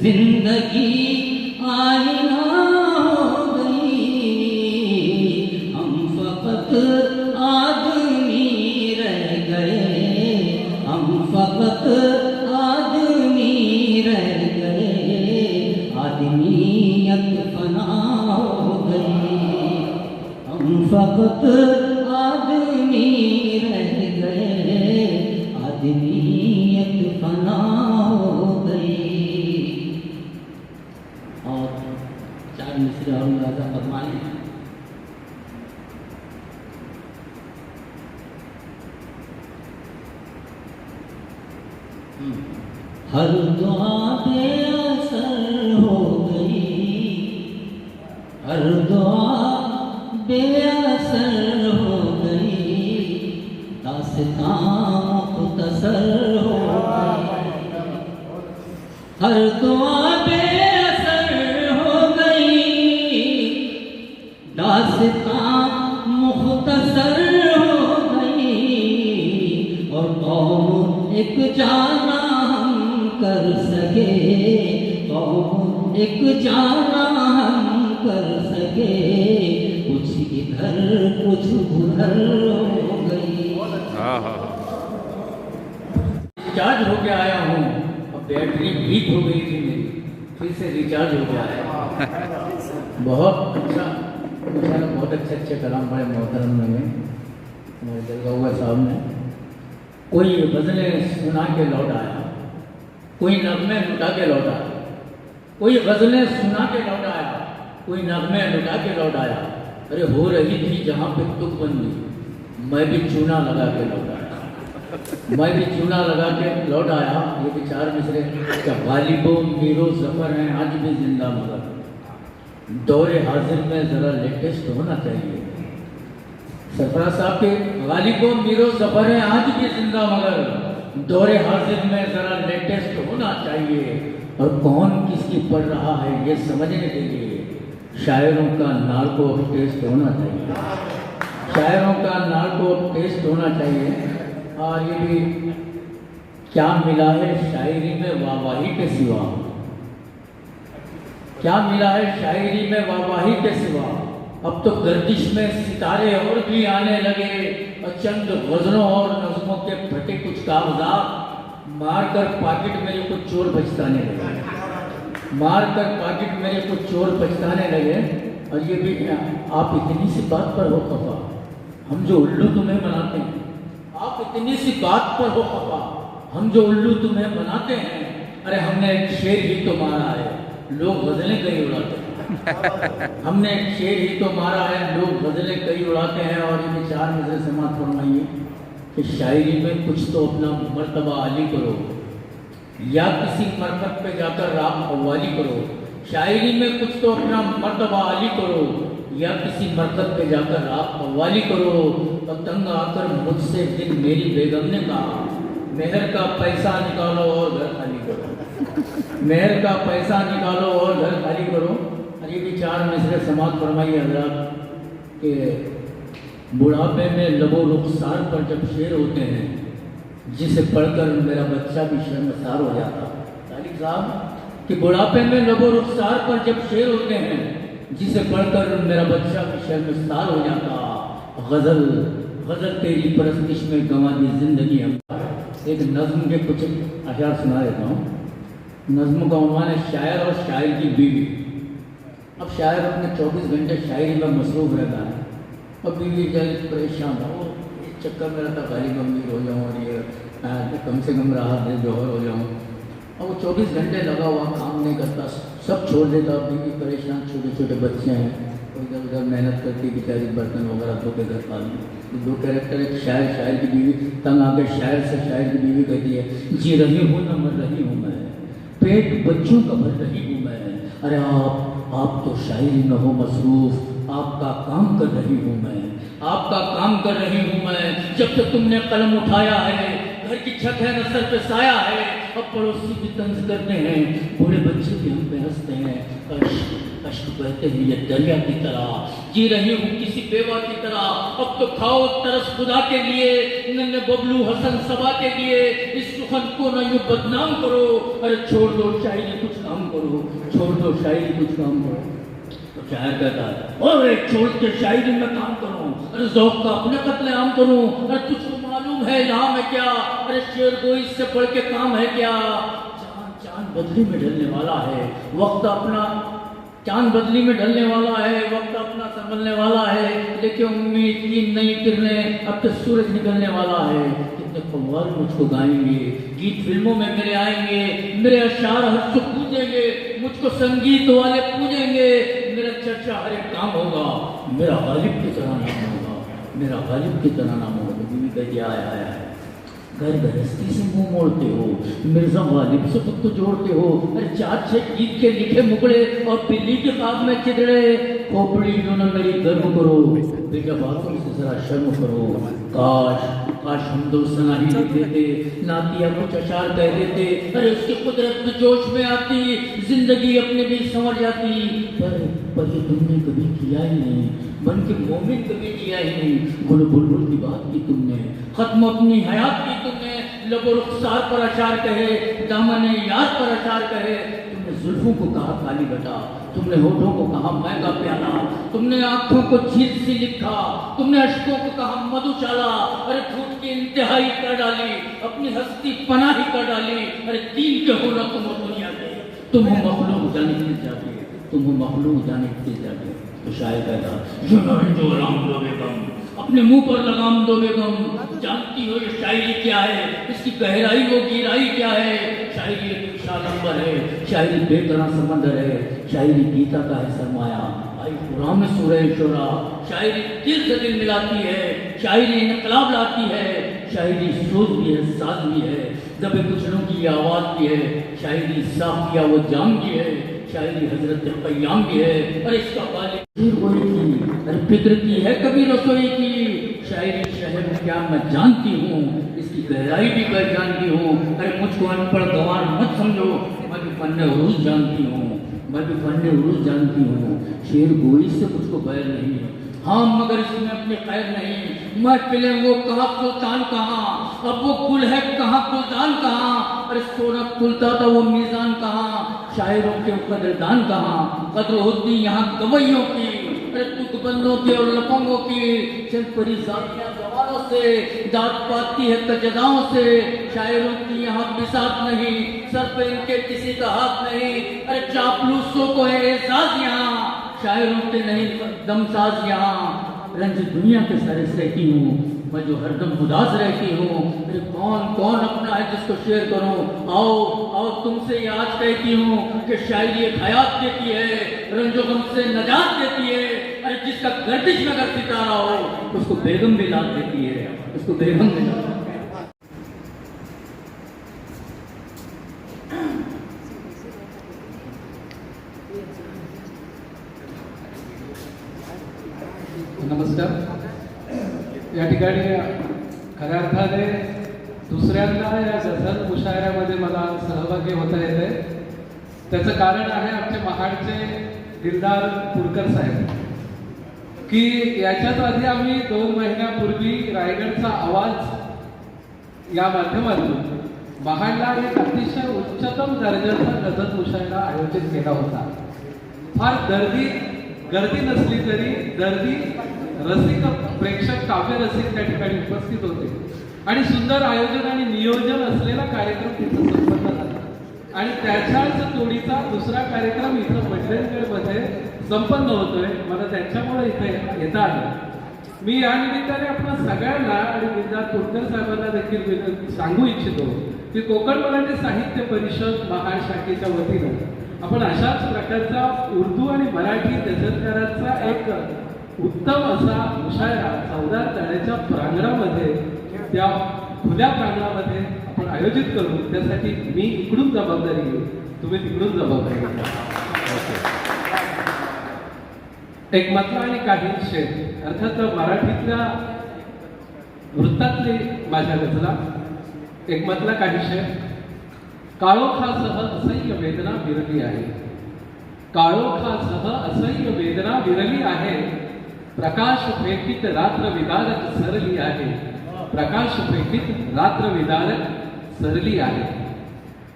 जिंदगी आईना हो गई। हम फकत आदमी रह गए, हम फकत आदमी रह गए। आदमियत फना हो गई, हम फकत आदमी रह गए। आदमियत फना हो गई। और 4 मिसरे और मुलाजा फरमाने। हर दुआ बेअसर हो गई, हर दुआ बेअसर हो गई। दास्तां मुख्तसर हो गई, हर दुआ बेअसर हो गई। दास्तां मुख्तसर हो गई। और कौम एक जाना हम कर सके, कौम एक जाना हम कर सके। कुछ इधर कुछ उधर हो गई। रिचार्ज होके आया हूँ, अब बैटरी वीक हो गई थी मेरी, फिर से रिचार्ज हो गया है। बहुत अच्छा, माशाल्लाह बहुत अच्छे कलाम पढ़े मोहतरम ने, हमारे दरगाह साहब ने। कोई गज़लें सुना के लौट आया, कोई नगमे लुटा के लौट आया, कोई गज़लें सुना के लौट आया, कोई नगमे लुटा के लौट आया। अरे हो रही थी जहाँ पे तुक बंदी, मैं भी चूना लगा के लौट आया, मैं भी चूना लगा के लौट आया। ये भी 4 मिसरे क्या गालिबो मीरो ज़फ़र हैं आज भी जिंदा, मगर दौरे हाजिर में ज़रा लेटेस्ट होना चाहिए। सरफराज साहब के गालिबो मीरो ज़फ़र हैं आज भी जिंदा, मगर दौरे हाजिर में ज़रा लेटेस्ट होना चाहिए। और कौन किसकी पढ़ रहा है ये समझने के लिए शायरों का नार्को टेस्ट होना चाहिए, शायरों का नार्को टेस्ट होना चाहिए। और ये भी क्या मिला है शायरी में वाहवाही के सिवा, क्या मिला है शायरी में वाहवाही के सिवा। अब तो गर्दिश में सितारे और भी आने लगे, और चंद गज़लों और नज़्मों के फटे कुछ कागज़ात मारकर पॉकेट मेरे को चोर बचताने लगे, मारकर पॉकेट मेरे को चोर बचताने लगे। और ये भी आप इतनी सी बात पर हो खफा, हम जो उल्लू तुम्हें बनाते हैं, आप इतनी सी बात पर हो खफा, हम जो उल्लू तुम्हें बनाते हैं। अरे हमने एक शेर ही तो मारा है, लोग गज़लें कई उड़ाते हैं। हमने एक शेर ही तो मारा है, लोग गज़लें कई उड़ाते हैं। और ये 4 मिसरे समात फरमाइए कि शायरी में कुछ तो अपना मर्तबा आली करो, या किसी मरकत पे जाकर राम अव्वाली करो। शायरी में कुछ तो अपना मर्तबा आली करो, या किसी मरकत पे जाकर राम अव्वाली करो। और तंग आकर मुझसे दिन मेरी बेगम ने कहा, मेहर का पैसा निकालो और घर खाली करो, मेहर का पैसा निकालो और घर खाली करो। और ये भी 4 मिसरे समात फरमाइए हज़रात के बुढ़ापे में लबो रुखसार पर जब शेर होते हैं, जिसे पढ़कर मेरा बच्चा भी शर्मसार हो जाता। तालिक साहब कि बुढ़ापे में लबो रुखसार पर जब शेर होते हैं, जिसे पढ़कर मेरा बच्चा भी शर्मसार हो जाता। गज़ल गज़ल तेरी परस्तिश में गंवा दी जिंदगी हम। एक नज़्म के कुछ अशार सुना देता हूँ। नज़्म का उन्वान है शायर और शायर की बीवी। अब शायर अपने 24 घंटे शायरी में मसरूफ़ रहता है, और बीवी जल्द परेशान हो, इस चक्कर में रहता गाली गंभीर हो जाऊँ, और ये कम से कम राहत दे जौहर हो जाऊँ। और वो 24 घंटे लगा हुआ काम नहीं करता, सब छोड़ देता। बीवी परेशान, छोटे छोटे बच्चे हैं, वो इधर उधर मेहनत करती बेचारी, बर्तन वगैरह धो के घर पाली। दो कैरेक्टर, एक शायर, शायर की बीवी, तंग आके शायर से शायर की बीवी कहती है, जी रही हूँ न मर रही हूँ मैं, पेट बच्चों का भर रही हूँ मैं। अरे आप तो शायरी में हो मसरूफ, आपका काम कर रही हूँ मैं, आपका काम कर रही हूँ मैं। जब तक तुमने कलम उठाया है, घर की छत है न सर पे साया है, अब पड़ोसी भी तंज करते हैं, बूढ़े बच्चे भी हम पे हंसते हैं। अश्क बहते हैं ये दरिया की तरह, जी रही हूँ किसी बेवा की तरह। अब तो खाओ तरस खुदा के लिए, नन्हे बबलू हसन सबा के लिए, इस सुखन को न यूं बदनाम करो। अरे छोड़ दो शायरी कुछ काम करो, छोड़ दो शायरी कुछ काम करो। तो शायर कहता है, अरे छोड़ के शायरी में काम करूं, अरे ज़ौक़ का अपने कत्लेआम करूं, अरे तुझको मालूम है इल्हाम है क्या, अरे शेर को इससे बढ़ के काम है क्या। चांद बदली में ढलने वाला है, वक्त अपना, चांद बदली में ढलने वाला है, वक्त अपना संभलने वाला है, लेकिन उम्मीद की नई किरणें, अब तो सूरज निकलने वाला है। कितने कव्वाल मुझको गाएंगे, गीत फिल्मों में मेरे आएंगे, मेरे अशार हर सुख पूजेंगे, मुझको संगीत वाले पूजेंगे, मेरा चर्चा हर एक काम होगा, मेरा गालिब की तरह नाम होगा, मेरा गालिब की तरह नाम होगा। बीवी कहती आया आया है, घर गृहस्थी से मुंह मोड़ते हो, मिर्जा गालिब से खुद को जोड़ते हो। अरे 4-6 गीत के लिखे मुकड़े और बिल्ली के ख्वाब में चिदड़े, खोपड़ी जो न मेरी गर्व करो, बेटा बातों से जरा शर्म करो। काश हम दो सना ही लिख देते, नातिया कुछ अशार कह देते, अरे उसकी कुदरत में जोश में आती, जिंदगी अपने भी संवर जाती। पर ये तुमने कभी किया ही नहीं, मन के मोमिन कभी किया ही नहीं। गुल बुलबुल की बात की तुमने, खत्म अपनी हयात की तुमने, लबो रुखसार पर अशार कहे, दामने याद पर अशार कहे। तुमने जुल्फों को कहा काली बटा, तुमने होठों को कहा महंगा प्याला, तुमने आंखों को झील सी लिखा, तुमने अश्कों को कहा मधुशाला। अरे झूठ की इंतहाई कर डाली, अपनी हस्ती पनाही कर डाली। अरे दीन के हो ना तुम हो दुनिया के, तुम हो मखलूक जाने के जागे, तुम हो मखलूक जाने के जागे। तो शायर कहता, जो राम दो बेगम, अपने मुंह पर लगाम दो बेगम, जानती हो ये शायरी क्या है, इसकी गहराई वो गहराई क्या है। शायरी एक विशाल नंबर है, शायरी बेकरार समंदर है, शायरी गीता का है सरमाया, आई कुरान में सूरह शुरा। शायरी दिल से दिल मिलाती है, शायरी इनकलाब लाती है, शायरी सूर भी है, साज भी है, दबे कुचलों की आवाज़ भी है, शायरी साफिया वो जाम भी है, शायरी हजरत क़याम भी है। अरे इसका वालिद अरे फिक्र की है कभी रसोई की, शायरी शहर क्या मैं जानती हूँ, इसकी गहराई भी पहचानती हूँ। अरे मुझको अनपढ़ गंवार मत समझो, मैं भी फन्ने उरूज जानती हूँ, मैं भी फन्ने उरूज जानती हूँ। शेर गोई से मुझको बैर नहीं है, हाँ मगर इसमें अपनी खैर नहीं। महफिलें वो कहाँ सुल्तान कहाँ, अब वो कुल है कहाँ कुलदान कहाँ। अरे सोना कुलता था वो मीज़ान कहाँ, शायरों के कदरदान कहाँ। कदर होती यहाँ गवैयों की, अरे तुकबंदों की और लफंगों की। चल परी जातियाँ जवानों से, दाद पाती है तजदाओं से। शायरों की यहाँ बिसात नहीं, सर पे इनके किसी का हाथ नहीं। अरे चापलूसों को है एहसास यहाँ, शायरों के नहीं दमसाज यहाँ। रंज दुनिया के सारे सहती हूँ, मैं जो हरदम उदास रहती हूँ। अरे कौन कौन अपना है जिसको शेयर करूँ, आओ आओ तुमसे ये आज कहती हूँ कि शायरी एक हयात देती है, रंजो गम से नजात देती है। अरे जिसका गर्दिश में अगर सितारा हो, उसको बेगम भी लाद देती है, उसको बेगम भी लाद देती है। नमस्कार. या ठिकाणी खऱ्या अर्थाने दुसऱ्यांदा या गझल मुशायऱ्यामध्ये मला सहभागी होता येते. त्याचं कारण आहे आमचे महाडचे दिलदार पुरकर साहेब, की याच्यात आधी आम्ही 2 महिन्यापूर्वी रायगडचा आवाज या माध्यमातून महाडला एक अतिशय उच्चतम दर्जाचा गझल मुशायरा आयोजित केला होता. फार गर्दी नसली तरी दर्दी रसिक प्रेक्षक काव्य रसिक त्या ठिकाणी उपस्थित होते आणि सुंदर आयोजन आणि नियोजन असलेला कार्यक्रम तिथं संपन्न झाला. आणि त्याच्याच तोडीचा दुसरा कार्यक्रम इथं मंडणगडमध्ये संपन्न होतोय. मला त्यांच्यामुळे इथे येता आलं. मी या निमित्ताने आपल्या सगळ्यांना आणि दिलदार पुरकर साहेबांना देखील सांगू इच्छितो की कोकण मराठी साहित्य परिषद महाड शाखेच्या वतीनं आपण अशाच प्रकारचा उर्दू आणि मराठी गझलकारांचा एक उत्तम असा मुशायरा चौदार तळ्याच्या प्रांगणामध्ये, त्या खुल्या प्रांगणामध्ये आपण आयोजित करू. त्यासाठी मी इकडून जबाबदारी घेऊ, तुम्ही तिकडून जबाबदारी घ्या. एक मतला आणि काही शेर, अर्थात मराठीतल्या वृत्तातली माझ्या गझला. एक मतला काही शेर. काळोखासह असह्य वेदना विरली आहे, काळोखासह असह्य वेदना विरली आहे, प्रकाश फेकीत रात्र विदारक सरली आहे, प्रकाश फेकीत रात्र विदारक सरली आहे.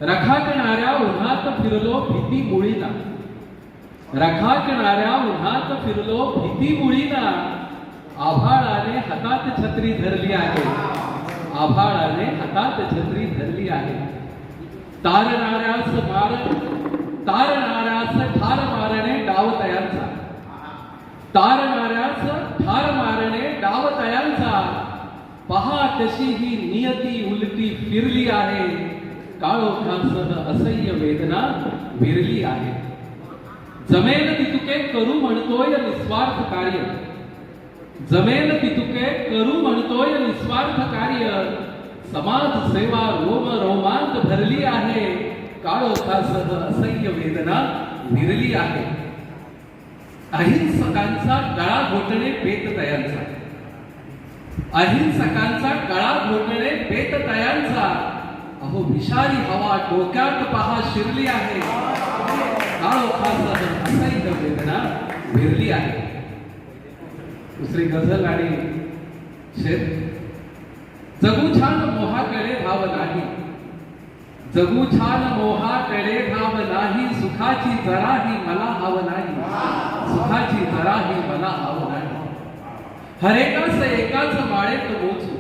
रखाकणाऱ्या उन्हात फिरलो भीती मुळीना, रखाकणाऱ्या उन्हात फिरलो भीती मुळीना, आभाळाने हातात छत्री धरली आहे, आभाळाने हातात छत्री धरली आहे. तारणाऱ्यास मार, तारणाऱ्यास ठार मारणे डाव तयांचा, तारणाऱ्यास ठार मारणे डाव तयांचा, पहा कशी ही नियती उलटी फिरली आहे, काळोखासह असह्य वेदना विरली आहे. जमेल तितुके करू म्हणतोय निस्वार्थ कार्य, जमेल तितुके करू म्हणतोय निस्वार्थ कार्य, समाज सेवा रोम रोमांत भरली आहे, काळोखासह असह्य वेदना विरली आहे. अहिंसकांचा गळा घोटणे पेत तयांचा, अहिंसकांचा गळा घोटणे पेत तयांचा, अहो विषारी हवा डोक्यात पहा शिरली आहे, काळोखासह असह्य वेदना विरली आहे. दुसरी गझल आणि शेर. जगू छान मोहाकडे धाव नाही, जगू छान मोहाकडे धाव नाही, सुखाची जराही मला हव नाही, सुखाची जराही मला हव नाही. हरेकास एकाच माळेत मोजू,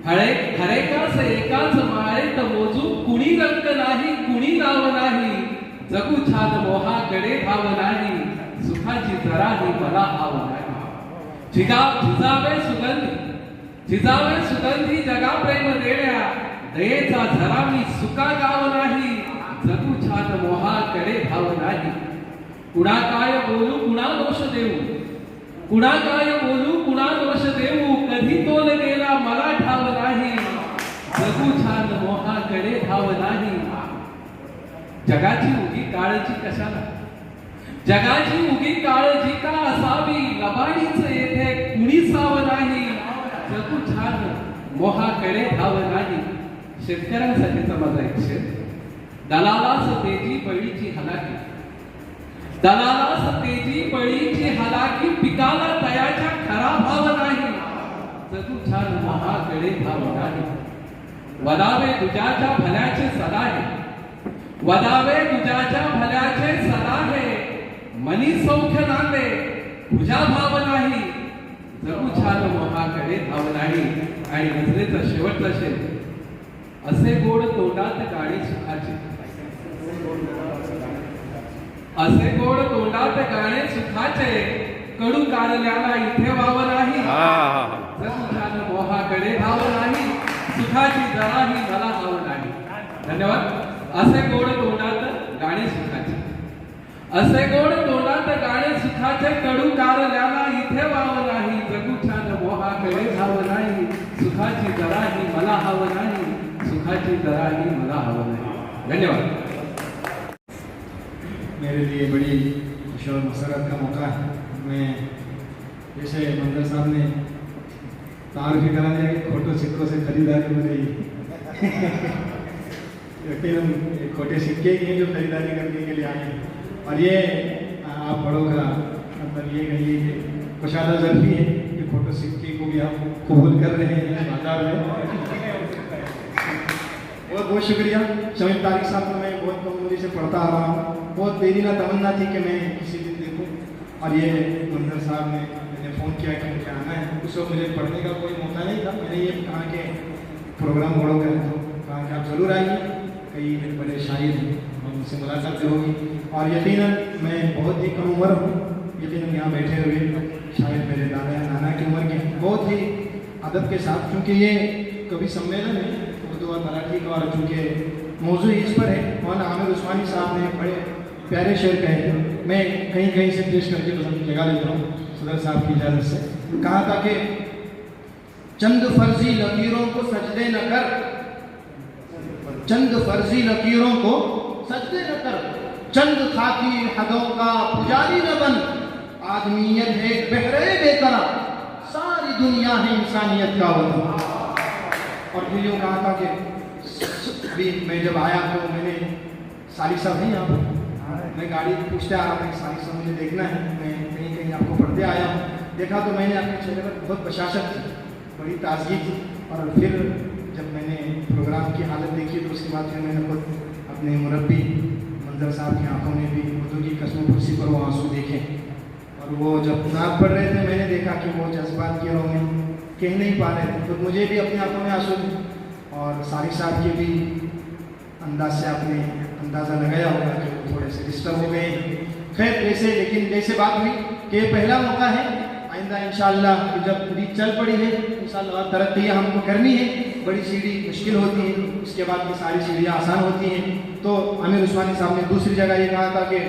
हरेकास एकाच माळेत मोजू, कुणी रंग नाही कुणी नाव नाही, जगू छान मोहाकडे धाव नाही, सुखाची जराही मला हव नाही. झिजावे सुगंधी, झिजावे सुगंधी जगा प्रेम देण्या, दयेचा झरा मी सुका गाव नाही, जगू छान मोहाकडे धाव नाही. कुणा काय बोलू कुणा दोष देऊ, कुणा काय बोलू कुणा दोष देऊ, कधी तोल गेला मला ठाव नाही, जगू छान मोहाकडे धाव नाही. जगाची उगी काळजी कशाला, जगाची उगी काळजी का असावी, लबाडीच येथे कुणी साव नाही, जगू छान मोहाकडे धाव नाही. शेतकऱ्यांसाठीचा माझा एक शेर. दलालास तेजी बळीची हलाकी, दलालास तेजी बळीची हलाकी, पिकाला तयाच्या खरा भाव नाही, जगू छान मोहाकडे धाव नाही. वदावे तुझ्याच्या भल्याचे सदाहे, वदावे तुझ्याच्या भल्याचे सदाहे, मनी सौख्य नांदे तुझ्या भाव नाही, जगू छान मोहाकडे धाव नाही. आणि गझलेचा शेवटचा शेर. असे गोड तोंडात गाणी सुखाचे, असे गोड तोंडात गाणे सुखाचे, कडू कारल्याला इथे वाव नाही, जगू छान मोहाकडे धाव नाही, सुखाची जराही मला हव नाही. धन्यवाद. असे गोड तोंडात गाणे सुखाचे, असे गोड तोंडात गाणे सुखाचे, कडू कारल्याला इथे वाव नाही, जगू छान मोहाकडे धाव नाही, सुखाची जराही मला हव नाही, सुखाची जराही मला हव नाही. धन्यवाद. मेरे लिए बड़ी खुशी और मसरत का मौका है. मैं जैसे मंदिर साहब ने तार भी करा दिया कि खोटे सिक्कों से खरीदारी हो रही यकीनन खोटे सिक्के ही हैं जो खरीदारी करने के लिए आए हैं. और ये आप बड़ों का मतलब ये कहिए कि कुशादा जरूरी है कि फोटो सिक्के को भी आप कबूल कर रहे हैं बाजार में. बहुत बहुत शुक्रिया. शमीम तारिक साहब को मैं बहुत कमजोरी से पढ़ता आ रहा हूँ. बहुत बेदीना तमन्ना थी कि मैं किसी दिन देखूँ, और ये मंदिर साहब ने मैंने फ़ोन किया कि मुझे आना है. उस वक्त मुझे पढ़ने का कोई मौका नहीं था. मैंने ये कहा कि प्रोग्राम बड़ों का है तो कहा कि आप ज़रूर आइए, कई बड़े शायर हैं और उनसे मुलाकात होगी. और यकीनन मैं बहुत ही कम उम्र हूँ, यकीनन यहाँ बैठे हुए शायद मेरे दादा या नाना की उम्र के, बहुत ही अदब के साथ, क्योंकि ये कभी सम्मेलन है उर्दू और मराठी का, और चूँकि मौजू इस पर है, मौलाना आमिर उस्मानी साहब ने बड़े प्यारे शेर कहे थे, मैं कहीं कहीं से पेश करके पसंद लगा लेता हूँ सदर साहब की इजाज़त से। कहा था कि चंद फर्जी लकीरों को सजदे न कर, चंद फर्जी लकीरों को सजदे न कर, चंद खाकी हदों का पुजारी न बन, आदमीयत है बहरे बेकरार, सारी दुनिया है इंसानियत का वतन। और फिर यूँ कहा था कि अभी मैं जब आया तो मैंने साली साहब नहीं यहाँ पर, मैं गाड़ी पूछते आ रहा था कि साली साहब मुझे देखना है, मैं कहीं कहीं आपको पढ़ते आया हूँ। देखा तो मैंने आपके चेहरे पर बहुत बशाशत थी, बड़ी ताजगी थी। और फिर जब मैंने प्रोग्राम की हालत देखी तो उसके बाद फिर मैंने खुद अपने मुरब्बी मंजर साहब की आंखों में भी उर्दू की कसम कुर्सी पर वो आंसू देखे। और वो जब नात पढ़ रहे थे मैंने देखा कि वो जज्बात के रों में कह नहीं पा रहे थे, तो मुझे भी अपनी आंखों में आंसू थे। और सारी साहब के भी अंदाज से आपने अंदाज़ा लगाया होगा कि वो थोड़े से डिस्टर्ब हो गए। खैर वैसे, लेकिन जैसे बात हुई कि पहला मौका है, आइंदा इंशाअल्लाह जब रीत चल पड़ी है इंशाअल्लाह और तरक्की हमको करनी है। बड़ी सीढ़ी मुश्किल होती है, उसके बाद की सारी सीढ़ियाँ आसान होती हैं। तो आमिर उस्मानी साहब ने दूसरी जगह ये कहा था कि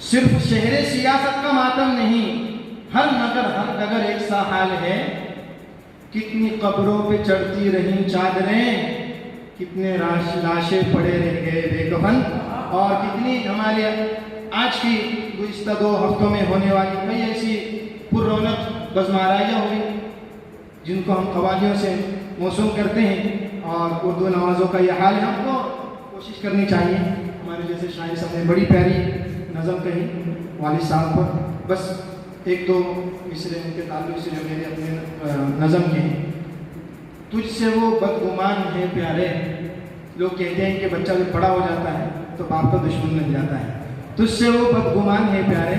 सिर्फ शहरे सियासत का मातम नहीं, हर नगर हर डगर एक सा हाल है। कितनी कब्रों पे चढ़ती रही चादरें, कितने लाशें पड़े रह गए बेकफन, और कितनी हमारे आज की गुज़िश्ता 2 हफ्तों में होने वाली कई ऐसी पुररौनक बज़माराइयाँ हुई जिनको हम कवालियों से मौसूम करते हैं। और उर्दू नवाज़ों का यह हाल है, हमको कोशिश करनी चाहिए। हमारे जैसे शायर साहब ने बड़ी प्यारी नज़म कही वालिद साहब पर, बस एक दो मिसरे उनके ताल्लुक से जो मेरे अपने नज़म के हैं। तुझसे वो बदगुमान है प्यारे, लोग कहते हैं कि बच्चा जब बड़ा हो जाता है तो बाप का दुश्मन बन जाता है। तुझसे वो बदगुमान है प्यारे,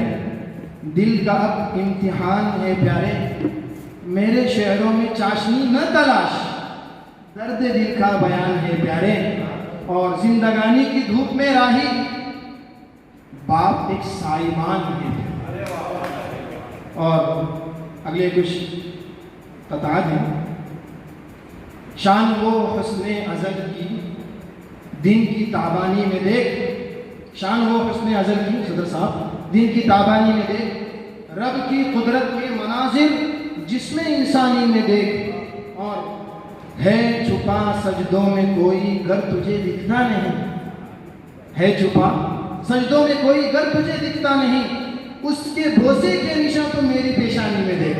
दिल का अब इम्तिहान है प्यारे, मेरे शहरों में चाशनी न तलाश, दर्द दिल का बयान है प्यारे, और जिंदगानी की धूप में राही बाप एक साइबान है। और अगले कुछ कतार हैं। शान वो हुस्ने अज़ल की दिन की ताबानी में देख, शान वो हुस्ने अज़ल की सदर साहब दिन की ताबानी में देख, रब की कुदरत के मनाजिर जिसमें इंसानी में देख, और है छुपा सजदों में कोई गर तुझे दिखता नहीं, है छुपा सजदों में कोई गर तुझे दिखता नहीं, उसके बोसे के निशान तो मेरी पेशानी में देख,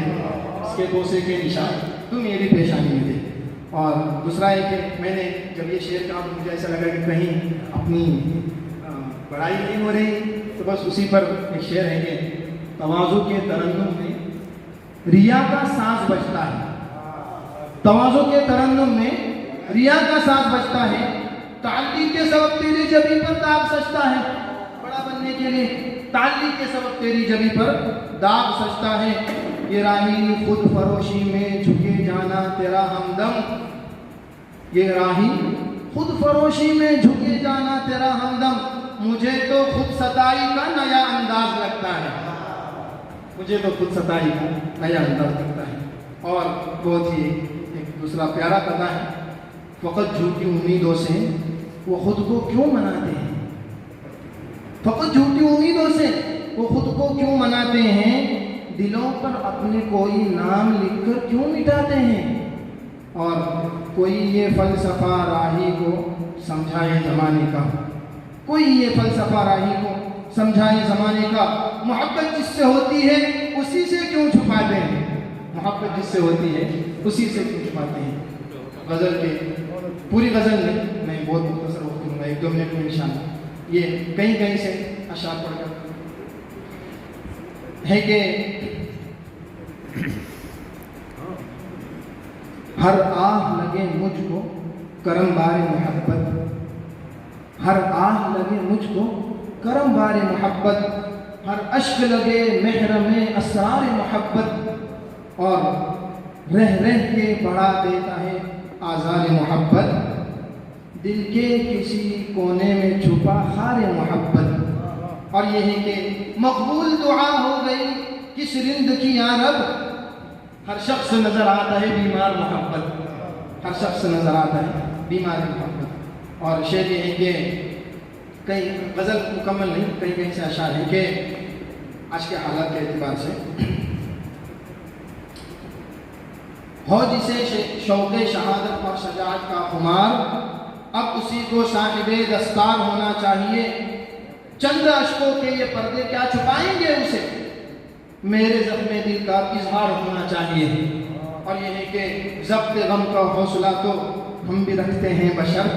उसके बोसे के निशान तो मेरी पेशानी में देख। और दूसरा है कि मैंने जब ये शेर कहा मुझे ऐसा लगा कि कहीं अपनी बड़ाई नहीं हो रही, तो बस उसी पर एक शेर है कि तवाज़ु के तरन्नुम में रिया का सांस बजता है, तवाज़ु के तरन्नुम में रिया का सांस बजता है, ताल्ली के सबब तेरी जबी पर दाग सजता है, बड़ा बनने के लिए ताल्ली के सबब तेरी जबी पर दाग सजता है। ये राही खुद फरोशी में झुके जाना तेरा हमदम, ये राही खुद फरोशी में झुके जाना तेरा हमदम, मुझे तो खुद सताई का नया अंदाज लगता है, मुझे तो खुद सताई का नया अंदाज लगता है। और बहुत ही एक दूसरा प्यारा कथा है, फ़कत झूठी उम्मीदों से वो खुद को क्यों मनाते हैं, फ़कत झूठी उम्मीदों से वो खुद को क्यों मनाते हैं, दिलों पर अपने कोई नाम लिखकर क्यों मिटाते हैं। और कोई ये फ़लसफ़ा राही को समझाए ज़माने का, कोई ये फ़लसफ़ा राही को समझाए ज़माने का, मोहब्बत जिससे होती है उसी से क्यों छुपाते हैं, मोहब्बत जिससे होती है उसी से क्यों छुपाते हैं। गज़ल के पूरी गज़ल में मैं बहुत मुख्तसर वक्त दूँगा, 1-2 मिनट में इंशाअल्लाह। ये कहीं कहीं से अशार पढ़कर है कि हर आह लगे मुझको करम बारे मोहब्बत, हर आह लगे मुझको करम बारे मोहब्बत, हर अश्क लगे महरमे असरार मोहब्बत, और रह रह के बढ़ा देता है आज़ार मोहब्बत, दिल के किसी कोने में छुपा खार मोहब्बत। और ये है कि मकबूल दुआ हो गई किस रिंद की या रब, हर शख्स नज़र आता है बीमार मोहब्बत, हर शख्स नज़र आता है बीमार मोहब्बत। और शेर ये है कि कहीं गज़ल मुकम्मल नहीं, कहीं कहीं से अशार है कि आज के हालात के एतबार से हो जिसे शौक़े शहादत और शजाअत का खुमार, अब उसी को साहिबे दस्तार होना चाहिए। चंद अश्कों के ये पर्दे क्या छुपाएंगे उसे, मेरे ज़ख्मे दिल का इजहार होना चाहिए। और ये है कि ज़ब्त गम का हौसला तो हम भी रखते हैं बशर,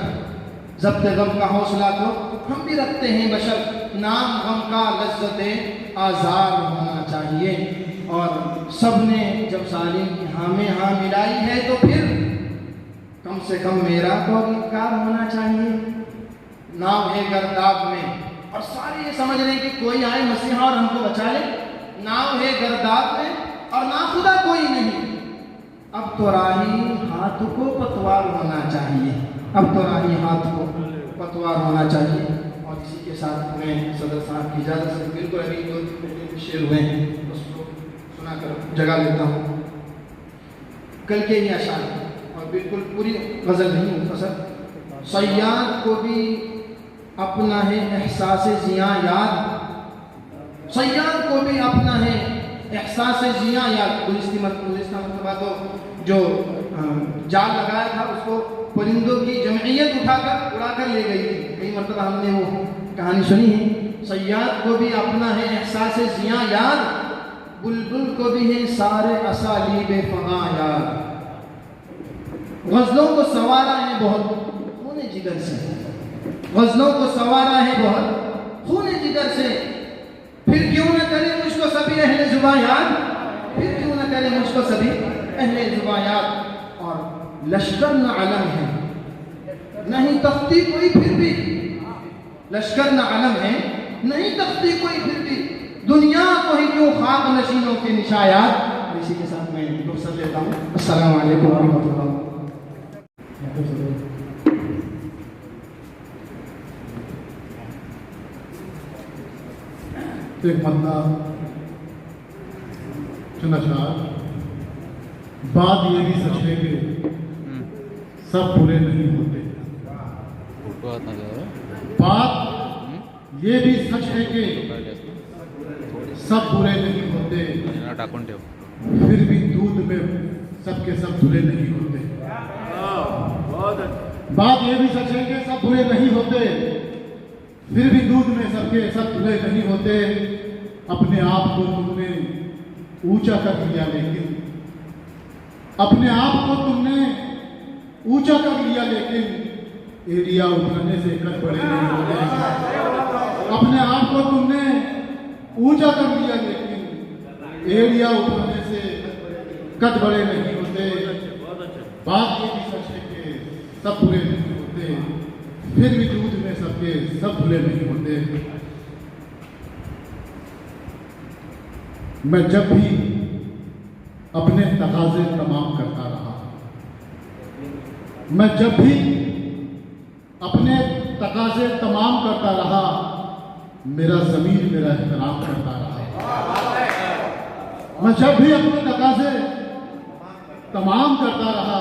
ज़ब्त गम का हौसला तो हम भी रखते हैं बशर, नाम गम का लज्जत आज़ार होना चाहिए। और सब ने जब सालिम की हाँ में हाँ मिलाई है तो फिर कम से कम मेरा तो इनकार होना चाहिए। नाव है गर्दाब में और सारे ये समझ रहे हैं कि कोई आए मसीहा और हमको बचा ले, नाव है गर्दाब में और ना खुदा कोई नहीं। अब तो राही हाथ को पतवार होना चाहिए, अब तो राही हाथ को पतवार होना चाहिए। और इसी के साथ मैं सदर साहब की इजाज़त से बिल्कुल अभी तो शेर हुए हैं उसको सुना कर जगा लेता हूँ। कल के ही अशार और बिल्कुल पूरी गज़ल नहीं मुख्तसर। सय्याद को भी अपना है एहसास जिया याद, सय्याद को भी अपना है एहसास जिया याद। गुलिस्ता मरतबा तो जो जाल लगाया था उसको परिंदों की जमइयत उठाकर उड़ाकर ले गई थी, कई मरतबा हमने वो कहानी सुनी है। सय्याद को भी अपना है एहसास जिया याद, बुलबुल को भी है सारे असालीब फगा याद। गज़लों को संवारा है बहुत खूने जिगर से, गज़लों को संवारा है बहुत खूने जिगर से, फिर क्यों न करे मुझको सभी अहले जुबां याद, फिर क्यों न करे मुझको सभी अहले जुबां याद। और लश्कर न अलम है नहीं तख्ती कोई फिर भी, लश्कर न अलम है नहीं तख्ती कोई फिर भी, दुनिया को ही क्यों खाक नशीनों के निशायात। इसी के साथ मैं रुखसत लेता हूँ। अस्सलाम वालेकुम व रहमतुल्लाह। एक मतलब चुनाचार बात ये भी सच है कि सब बुरे नहीं होते, बात ये भी सच है कि सब बुरे नहीं होते, फिर भी दूध में सबके सब धुले नहीं होते। बात ये भी सच है कि सब बुरे नहीं होते, फिर भी दूध में सबके सब धुले नहीं होते। अपने आप को तुमने ऊंचा कर लिया, लेकिन अपने आप को तुमने ऊंचा कर लिया, लेकिन एरिया उठाने से कद बड़े नहीं होते। अपने आप को तुमने ऊंचा कर लिया, लेकिन एरिया उठाने से कद बड़े नहीं होते। बात ये भी सच है कि सब बुरे नहीं होते, फिर भी दूध में सबके सब भुले नहीं होते। मैं जब भी अपने तकाज़े तमाम करता रहा, मैं जब भी अपने तकाज़े तमाम करता रहा, मेरा ज़मीर मेरा एहतराम करता रहा। मैं जब भी अपने तकाज़े तमाम करता रहा,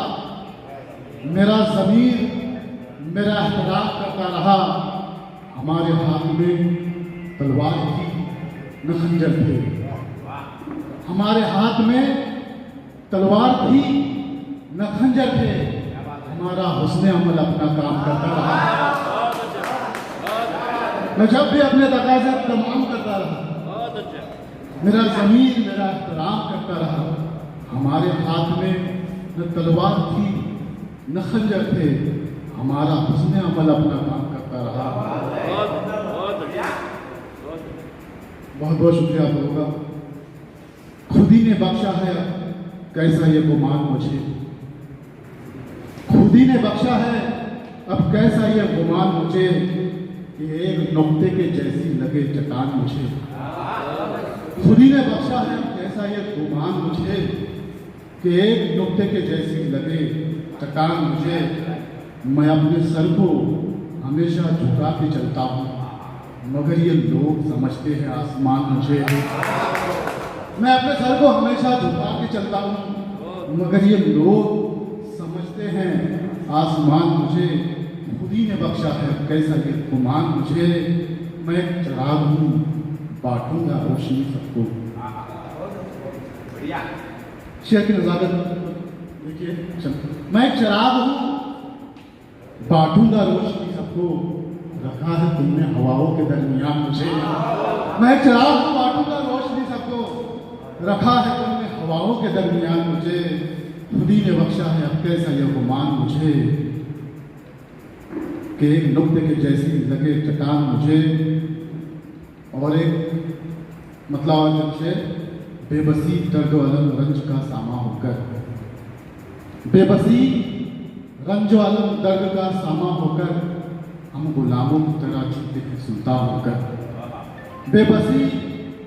मेरा ज़मीर मेरा एहतराम करता रहा। हमारे हाथ में तलवार थी न खंजर थे, हमारे हाथ में तलवार थी न खंजर थे। हमारा हुस्न अमल अपना काम करता रहा। मैं जब भी अपने तकाज़े तमाम करता रहा, मेरा ज़मीर मेरा एहतराम करता रहा। हमारे हाथ में न तलवार थी न खंजर थे, हमारा हुस्न अमल अपना काम करता रहा। बहुत बहुत शुक्रिया आप लोगों का। खुद ही ने बख्शा है कैसा ये गुमान मुझे, खुद ही ने बख्शा है अब कैसा ये गुमान मुझे, कि एक नुक्ते के जैसी लगे चट्टान मुझे। खुद ही ने बख्शा है कैसा ये गुमान मुझे, कि एक नुक्ते के जैसी लगे चट्टान मुझे। मैं अपने सर को हमेशा झुका के चलता हूँ, मगर ये लोग समझते हैं आसमान मुझे। मैं अपने सर को हमेशा झुका के चलता हूँ, मगर ये लोग समझते हैं आसमान मुझे। खुद खुदी ने बख्शा है कैसा ये गुमान मुझे, मैं एक चिराग हूँ बांटूंगा रोशनी सबको। शेर की नजाकत देखिए, मैं एक चिराग हूँ बांटूंगा रोशनी सबको, रखा है तुमने हवाओं के दरमियान मुझे। मैं एक चिराग हूँ बांटूंगा रोशनी सबको, रखा है तुमने हवाओं के दरमियान मुझे, खुदी ने बख्शा है अब कैसा यह गुमान मुझे, कि एक नुक्ते के जैसी लगे चट्टान मुझे। और एक मतलब शेर, बेबसी दर्द अलम रंज का सामा होकर, बेबसी रंज अलम दर्द का सामा होकर, हम गुलामों की तरह जीते हैं सुल्तान होकर। बेबसी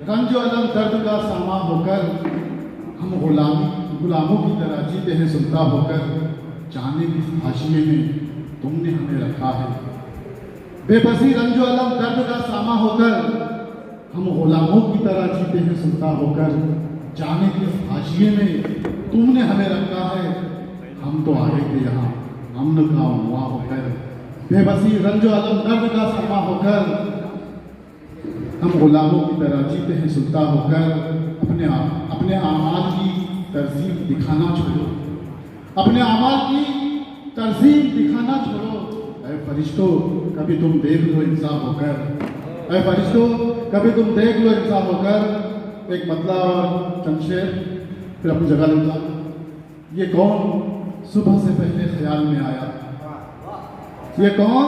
रंज अलम दर्द का सामा होकर, हम गुलामों की तरह जीते हैं सुल्तान होकर, जाने किस हाशिए में तुमने हमें रखा है। बेबसी रंज अलम दर्द का सामा होकर, हम गुलामों की तरह जीते हैं सुल्तान होकर, जाने किस हाशिए में तुमने हमें रखा है। हम तो आए थे यहाँ अमन का हुआ होकर, बेबसी रंजो अलम दर्द का समा होकर, हम गुलामों की तरह जीते हैं सुल्तान होकर। अपने आमाल की तरजीम दिखाना छोड़ो, अपने आमाल की तरजीम दिखाना छोड़ो। ऐ फरिश्तों कभी तुम देख लो इंसाफ होकर, ऐ फरिश्तों कभी तुम देख लो इंसाफ होकर। एक मतला और चंदशेर फिर अपनी जगह लूँगा। ये कौन सुबह से पहले ख्याल में आया, ये कौन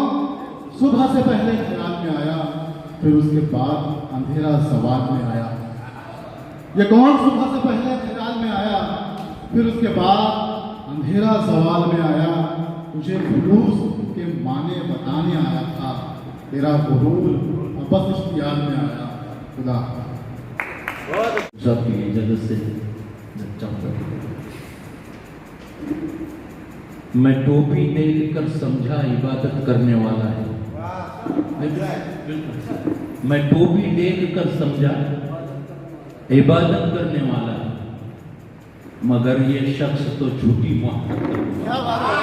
सुबह से पहले ख्याल में आया, फिर उसके बाद अंधेरा सवाल में आया। ये कौन सुबह से पहले ख्याल में आया, फिर उसके बाद अंधेरा सवाल में आया। तुझे खुलूस के माने बताने आया था, तेरा गुरूर बस इख्तियार में आया। खुदा सबकी इजाजत से चाहता मैं टोपी देख कर समझा इबादत करने वाला है। मैं टोपी देख कर समझा इबादत करने वाला है, मगर ये शख्स तो झूठी मोहब्बत करने वाला है।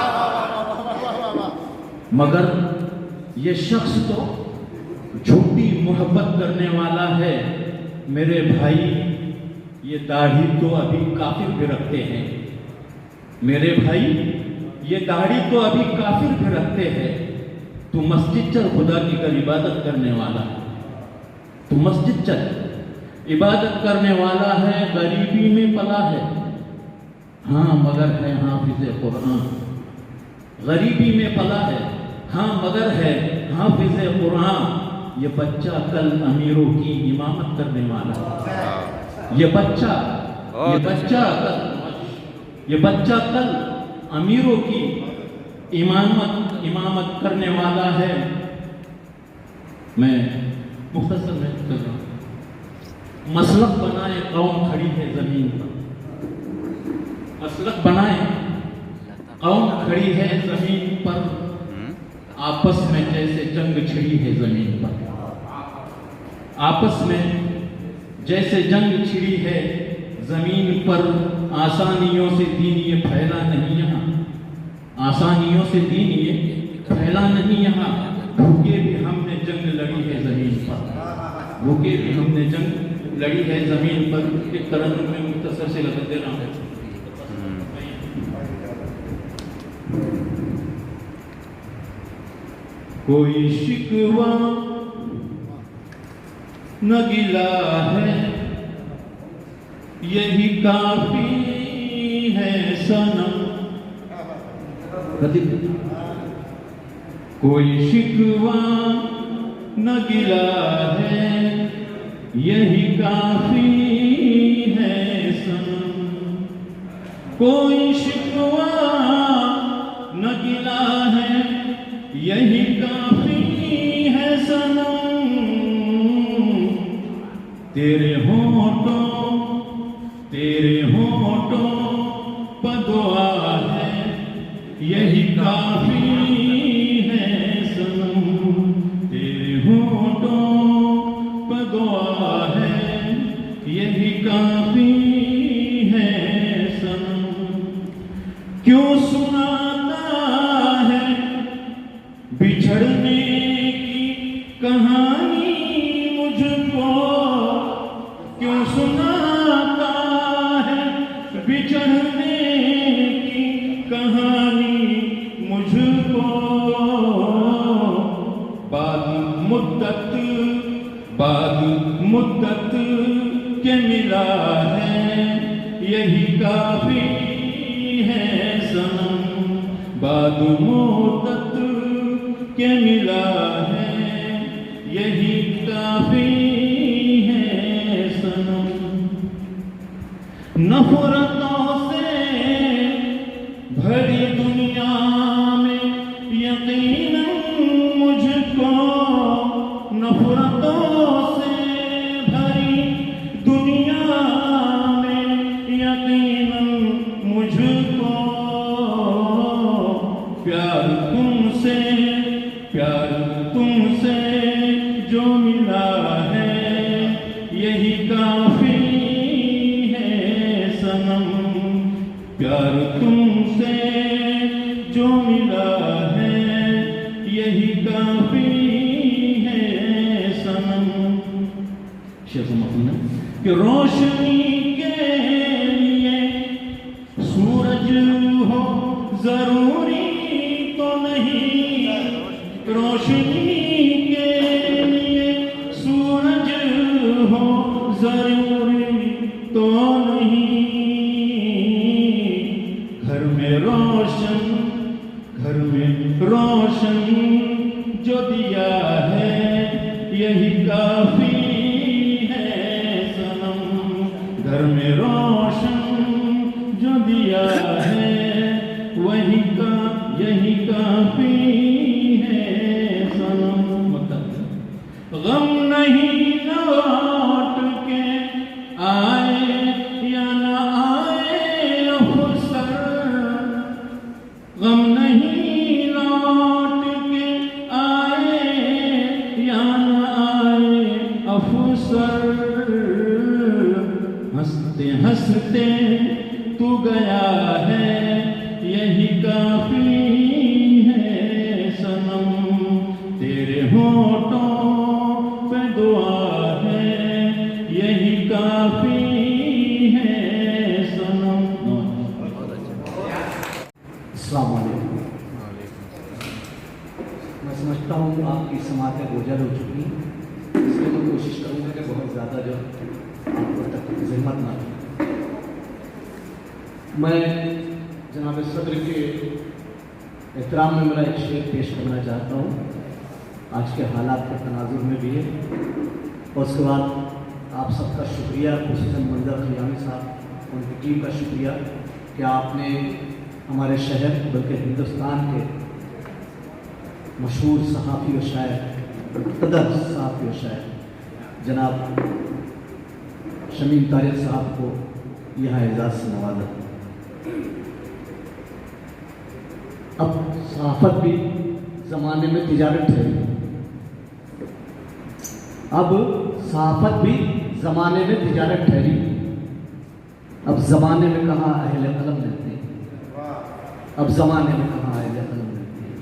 मगर ये शख्स तो झूठी मोहब्बत करने वाला है। मेरे भाई ये दाढ़ी तो अभी काफिर भी रखते हैं, मेरे भाई ये दाढ़ी तो अभी काफिर भी रखते हैं। तू मस्जिद चल खुदा की कर इबादत करने वाला है, तू मस्जिद चल इबादत करने वाला है। गरीबी में पला है हाँ मगर है हाफिज़ कुरान, गरीबी में पला है हाँ मगर है हाफिज़ कुरान। ये बच्चा कल अमीरों की इमामत करने वाला है। ये बच्चा कल अमीरों की इमामत करने वाला है। मैं मुख्तसर में कर रहा हूँ। मसलक बनाए कौम खड़ी है जमीन पर, मसलक बनाए कौम खड़ी है जमीन पर, आपस में जैसे जंग छिड़ी है जमीन पर। आपस में जैसे जंग छिड़ी है जमीन पर, आसानियों से दीन ये फैला नहीं यहाँ, आसानियों से दीन ये फैला नहीं यहाँ। भूखे भी हमने जंग लड़ी है जमीन पर, भूखे भी हमने जंग लड़ी है जमीन पर। एक तरह में मुख्तसर से लगा दे रहा हूँ। कोई शिकवा न गिला है, यही काफी है सनम। कोई शिकवा न गिला है, यही काफी है सनम। कोई शिकवा न गिला है, यही काफी है सनम। तेरे होठों पर दुआ है, यही काफी है सनम। तेरे होठों पर दुआ है, यही काफी है सनम। क्यों सुनाता है बाद मुद्दत के मिला है, यही काफी है सनम। बाद मुद्दत के मिला है, यही काफी है सनम। नफरतों से भरी दुनिया में यकीनन मुझको, नफरतों से भरी दुनिया में यकीनन मुझको, प्यार तुमसे जो मिला है, यही काफी है सनम। प्यार तुमसे जो मिला है, यही काफी है सनम। शेख मखना कि रोशनी के लिए सूरज हो जरूरी तो नहीं, रोशनी के लिए सूरज हो जरूरी तो नहीं। घर में रोशन जो दिया है, यही काफी है सनम। घर में रोशन जो दिया है, यही काफी है सनम। गम नहीं लौट के आए या न आए अफसर, गम नहीं लौट के आए या न आए अफसर। हंसते हंसते तू गया है, यही काफी है सनम। तेरे होठों पे दुआ है, यही काफी है सनम। अस्सलाम वालेकुम। मैं समझता हूँ आपकी समातें गोजर हो चुकी हैं, इसलिए मैं कोशिश करूँगा कि बहुत ज़्यादा जो आपको तक जहमत ना हो। मैं जनाब सदर के एहतराम में मेरा एक शेर पेश करना चाहता हूँ, आज के हालात के तनाजुर में भी है। और उसके बाद आप सबका शुक्रिया, खुसूसन मंजर खियामी साहब, उनकी टीम का शुक्रिया कि आपने हमारे शहर बल्कि हिंदुस्तान के मशहूर सहाफ़ी व शायर, कदर सहाफ़ी व शायर जनाब शमीम तारिक साहब को यहाँ एजाज़ से नवाजा। अब सहाफ़त भी ज़माने में तिजारत है, अब सहाफ़त भी ज़माने में तिजारत ठहरी। अब ज़माने में कहाँ अहले कलम मिलते हैं, अब ज़माने में कहाँ अहले कलम मिलते हैं।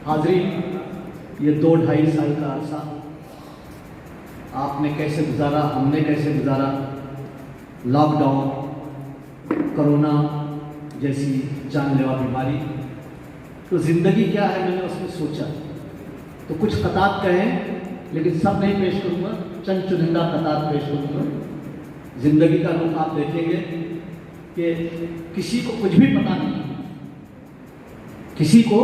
हाज़रीन, ये 2-2.5 साल का अरसा आपने कैसे गुजारा, हमने कैसे गुजारा। लॉकडाउन, कोरोना जैसी जानलेवा बीमारी, तो ज़िंदगी क्या है मैंने उसमें सोचा। तो कुछ क़तात कहें, लेकिन सब नहीं पेश करूँगा, चंद चुनिंदा क़तात पेश करूँगा। ज़िंदगी का रुख आप देखेंगे कि किसी को कुछ भी पता नहीं है, किसी को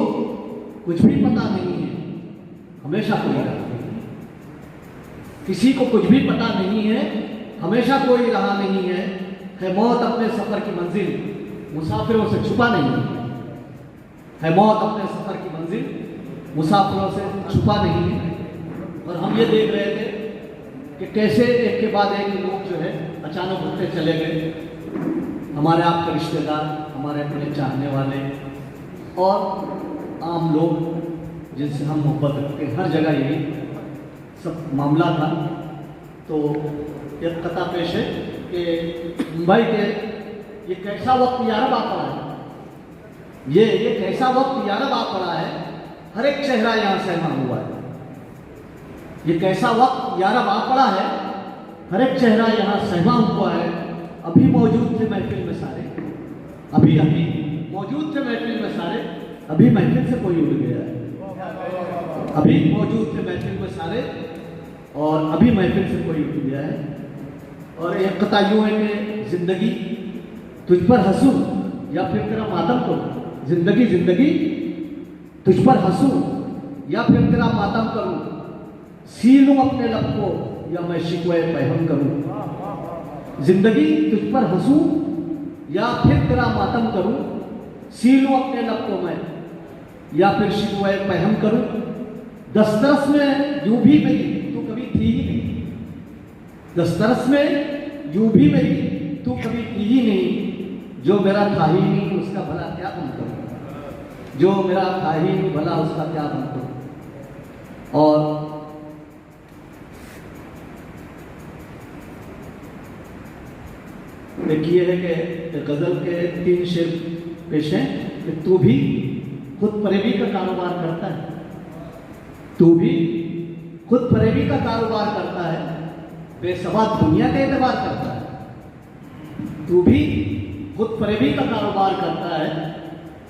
कुछ भी पता नहीं है, हमेशा कोई रहा नहीं। किसी को कुछ भी पता नहीं है, हमेशा कोई रहा नहीं है। मौत अपने सफ़र की मंजिल मुसाफिरों से छुपा नहीं है। मौत अपने सफ़र की मंजिल मुसाफिरों से छुपा नहीं है। और हम ये देख रहे थे कि कैसे एक के बाद एक लोग जो है अचानक उठते चले गए। हमारे आपके रिश्तेदार, हमारे अपने चाहने वाले और आम लोग जिनसे हम मोहब्बत रखते हैं, हर जगह यही सब मामला था। तो एक कथा पेश है कि मुंबई के ये कैसा वक्त यारब आ पड़ा है, ये कैसा वक्त यारब आ पड़ा है, हर एक चेहरा यहाँ सहमा हुआ है। ये कैसा वक्त यारब आ पड़ा है, हर एक चेहरा यहाँ सहमा हुआ है। अभी मौजूद थे महफिल में सारे, अभी मौजूद थे महफिल में सारे, अभी महफिल से कोई उड़ गया है। अभी मौजूद थे महफिल में सारे, और अभी महफिल से कोई उठ गया है। और एक कथा यूँ है कि जिंदगी तुझ पर हंसूं या फिर तेरा मातम करूं, जिंदगी जिंदगी तुझ पर हंसूं या फिर तेरा मातम करूं, सी लूं अपने लब को या मैं शिकवे पहम करूं। जिंदगी तुझ पर हंसूं या फिर तेरा मातम करूं, सी लूं अपने लब को मैं या फिर शिकवे पहम करूं। दस्तरस में यूं भी मेरी तू कभी थी ही नहीं, दस्तरस में यूं भी मेरी तू कभी थी ही नहीं, जो मेरा था ही नहीं उसका भला क्या बन करूं, जो मेरा था ही नहीं भला उसका क्या बन करूं। और एक ये है कि गजल के 3 शेर पेश हैं कि तू भी खुद फरेबी का कारोबार करता है, तू भी खुद फरेबी का कारोबार करता है, बेसबात दुनिया का एतबार करता है। तू भी खुद फरेबी का कारोबार करता है,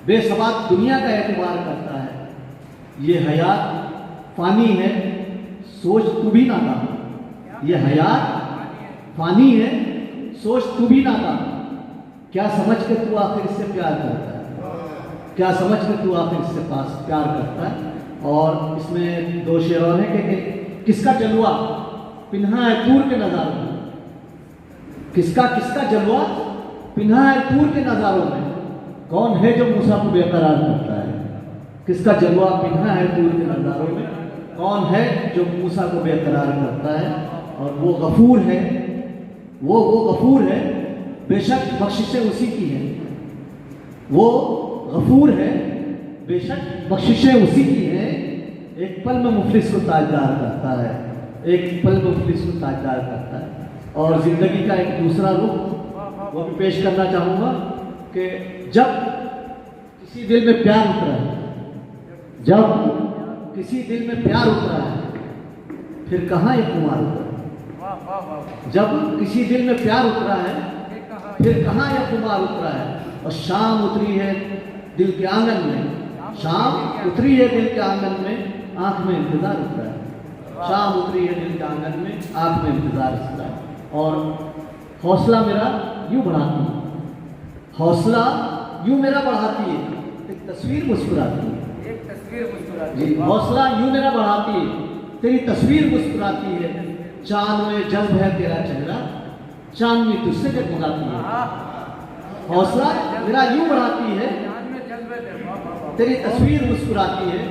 बेसबात दुनिया का एतबार करता है। ये हयात फानी है सोच तू भी ना था, ये हयात फानी है सोच तू भी ना था। क्या समझ के तू आखिर इससे प्यार करता है, क्या समझ के तू आखिर इससे पास प्यार करता है। और इसमें 2 शेर और हैं कि किसका जलवा पिन्हा है तूर के नज़ारों में, किसका किसका जलवा पिन्हा है तूर के नज़ारों में, कौन है जो मूसा को बेकरार करता है। किसका जलवा पिन्हा है तूर के नज़ारों में, कौन है जो मूसा को बेकरार करता है। और वो गफूर है, वो गफूर है, बेशक बख्शिशें उसी की हैं। वो गफूर है, बेशक बख्शिशें उसी की हैं। एक पल में मुफलिस को ताजदार करता है, एक पल में मुफलिस को ताजदार करता है। और ज़िंदगी का एक दूसरा रुख वो भी पेश करना चाहूँगा कि जब किसी दिल में प्यार उतरा है, जब किसी दिल में प्यार उतरा है, फिर कहाँ ये खुमार उतरा। जब किसी दिल में प्यार उतरा है, फिर कहाँ यह खुमार उतरा है। और शाम उतरी है दिल के आंगन में, शाम उतरी है दिल के आंगन में, आंख में इंतजार उतरा है। शाम उतरी है दिल के आंगन में, आंख में इंतजार उतरा है। और हौसला मेरा यूं बढ़ाती है, हौसला यूं मेरा बढ़ाती है, एक तस्वीर मुस्कुराती है, एक तस्वीर मुस्कुराती है। हौसला यूं मेरा बढ़ाती है, तेरी तस्वीर मुस्कुराती है। चांद में जज्ब है तेरा चेहरा, चांदनी तुझसे जगमगाती है। हौसला मेरा यूं बढ़ाती है, तेरी तस्वीर मुस्कुराती है।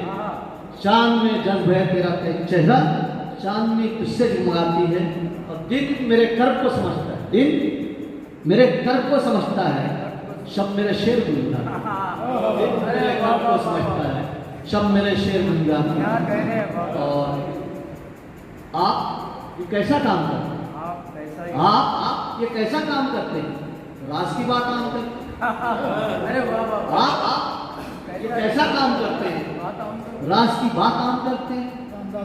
चांद में जज्ब है तेरा चेहरा, चांदनी तुझसे जगमगाती है। और दिन मेरे कर्ब को समझता है, दिन मेरे कर्ब को समझता है, शब मेरे शेर गुनगुनाता है। दिन मेरे कर्ब को समझता है, शब मेरे शेर गुनगुनाता है। और आप ये कैसा काम करते हैं, आप ये कैसा काम करते हैं, राज की बात काम करते हैं। आप ये कैसा काम करते हैं, राज की बात काम करते हैं।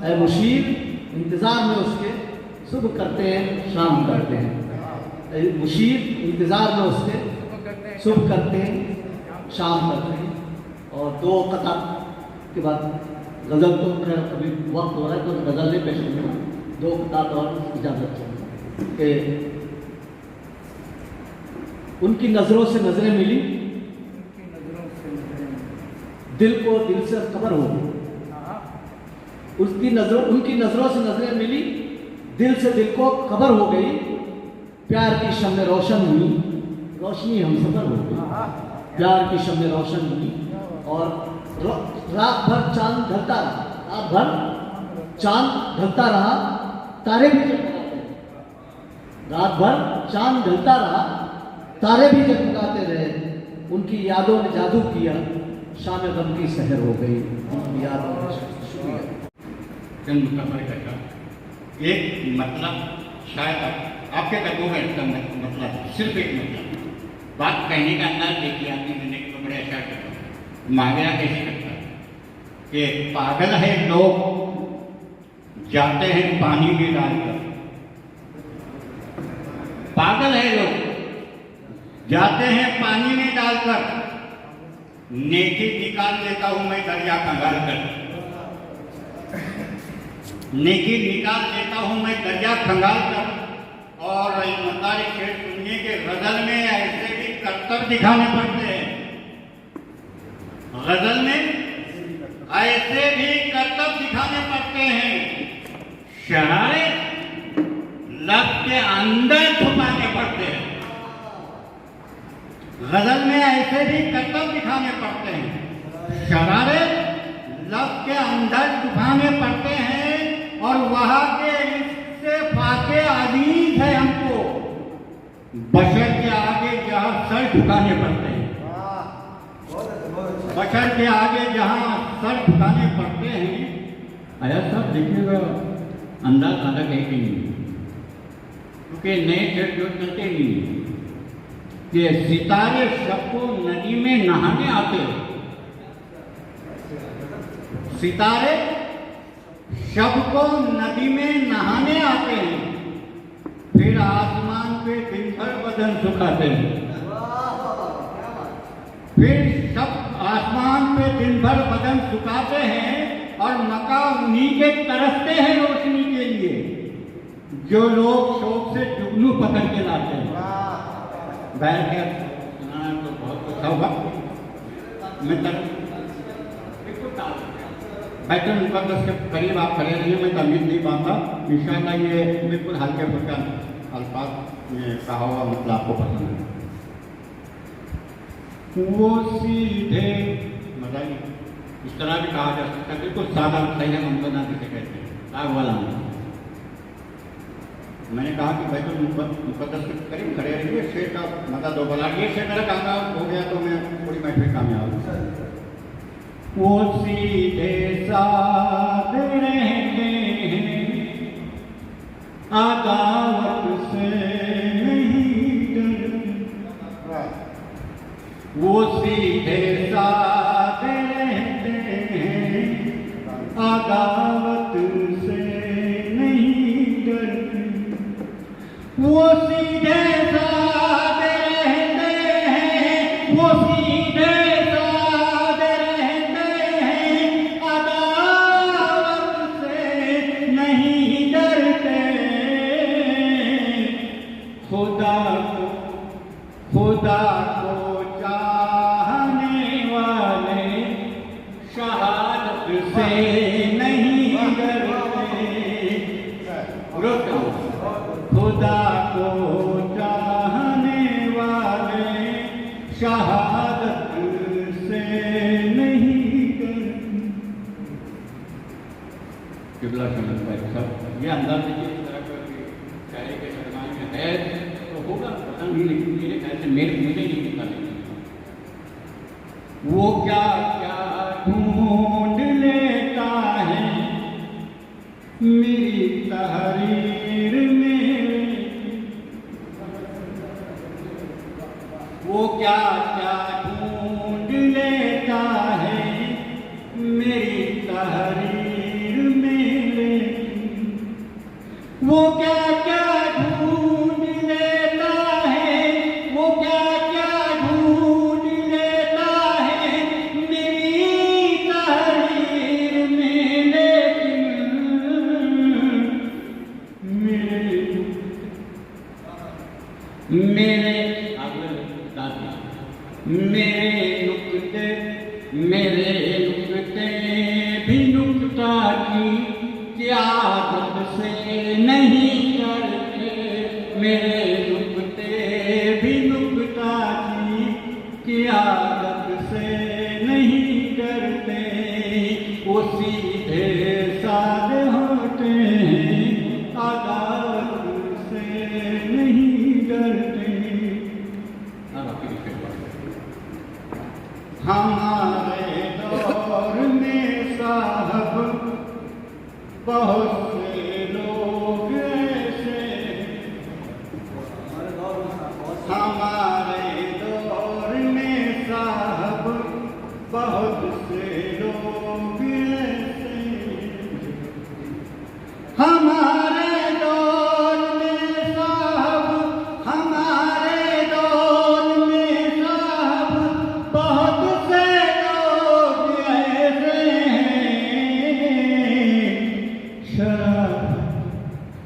ऐ मुशीर इंतजार में उसके सुबह करते हैं शाम करते हैं। ऐ मुशीर इंतजार में उसके सुबह करते हैं शाम करते हैं। और 2 कथा के बाद गज़ल तो खैर अभी वक्त हो रहा है तो गज़ल नहीं पेश करूँगा, 2 कथा और इजाज़त चाहिए कि उनकी नज़रों से नज़रें मिली, दिल को दिल से खबर हो गई। उनकी नज़रों से नज़रें मिली, दिल से दिल को खबर हो गई। प्यार की शम्में रोशन हुई, रोशनी हम सफर हो गई। प्यार की शम्में रोशन हुई और रात भर चांद ढलता रहा, रात भर चांद ढलता रहा, तारे भी जगमगाते रहे। रात भर चांद ढलता रहा, तारे भी जगमगाते रहे। उनकी यादों ने जादू किया, शाम गम की सहर हो गई उनकी यादों ने। शुक्रिया। जन्म का एक मतलब शायद आपके कदमों में इसका मतलब सिर्फ एक मतलब बात कहने का अंदाज देखिए आपने, मैंने तो बड़े अच्छा कर मांगना कैसे करता है कि पागल है लोग जाते हैं पानी में डालकर, पागल है लोग जाते हैं पानी में डालकर, नेकी निकाल लेता हूं मैं दरिया का गल कर। नेकी निकाल देता हूँ मैं दरिया खंगाल कर। और मतारी शेर सुनिए के गजल में ऐसे भी करतब दिखाने पड़ते हैं, गजल में ऐसे भी करतब दिखाने पड़ते हैं, शरारे लब के अंदर छुपाने पड़ते हैं। गजल में ऐसे भी करतब दिखाने पड़ते हैं, शरारे लब के अंदर छुपाने पड़ते हैं। और वहां के इससे फाके अजीज है हमको, बशर के आगे जहां सर झुकाने पड़ते हैं, बशर के आगे जहां सर झुकाने पड़ते हैं। आया साहब देखिएगा, अंदाज अलग है कि नहीं, क्योंकि नए शेर जो चलते नहीं कि सितारे सबको नदी में नहाने आते हैं, सितारे सबको नदी में नहाने आते हैं, फिर आसमान पे दिन भर बदन सुखाते हैं, फिर सब आसमान पे दिन भर बदन सुखाते हैं। और मक्का उन्हीं के तरसते हैं रोशनी के लिए, जो लोग शौक से जुगनू पकड़ के लाते हैं। बैठ के सुनाना तो बहुत अच्छा होगा, मैं बैतुल मुक़द्दस के करीब आप खड़े रहिए, मैं तमीज़ नहीं पाता, इंशाअल्लाह ये बिल्कुल हल्के फुल्के अल्फाज ये कहा हुआ मतलब आपको पसंद है। वो सीधे मजा नहीं, इस तरह भी कहा जा सकता है, बिल्कुल सादा सही है, हमको ना किसे कहते हैं, आग वाला नहीं। मैंने कहा कि बैतुल मुक़द्दस के करीब खड़े रहिए, शेर का मजा दो बला, ये शेर मेरा कामयाब हो गया तो मैं पूरी महफिल कामयाब हूँ। वो सीधे साधे रहते हैं, अदावत से नहीं डरते। वो सीधे साधे रहते हैं, अदावत से नहीं डरते। वो सीधे साधे रहते हैं, वो सीधे खुदा को चाहने वाले शहादत से नहीं डरते। खुदा को चाहने वाले शहादत से नहीं डरते। किबला समझ भाई सब ये अंदाज देखिए, इस तरह का शायरी के शर्माने में है तो होगा, पता नहीं, लेकिन मेरे ख्याल से मुझे नहीं निकालेंगे। वो क्या क्या ढूंढ लेता है मेरी तहरीर में, वो क्या क्या ढूंढ लेता है मेरी तहरीर में, वो क्या क्या ढूंढ लेता है, वो क्या क्या ढूंढ लेता है मेरी तहरीर में, लेकिन मेरे नुक्ते भी नुक्ता की क्या आदत से नहीं करते, मेरे नुक्ते भी नुक्ता की आदत से नहीं करते। वो सीधे साधे होते हैं, आदत से नहीं डरते। हमारे दौर में साहब बहुत से लोग ऐसे, हमारे दौर में साहब बहुत से लोग ऐसे, हमारे दौर में साहब, हमारे दौर में साहब बहुत से लोग ऐसे हैं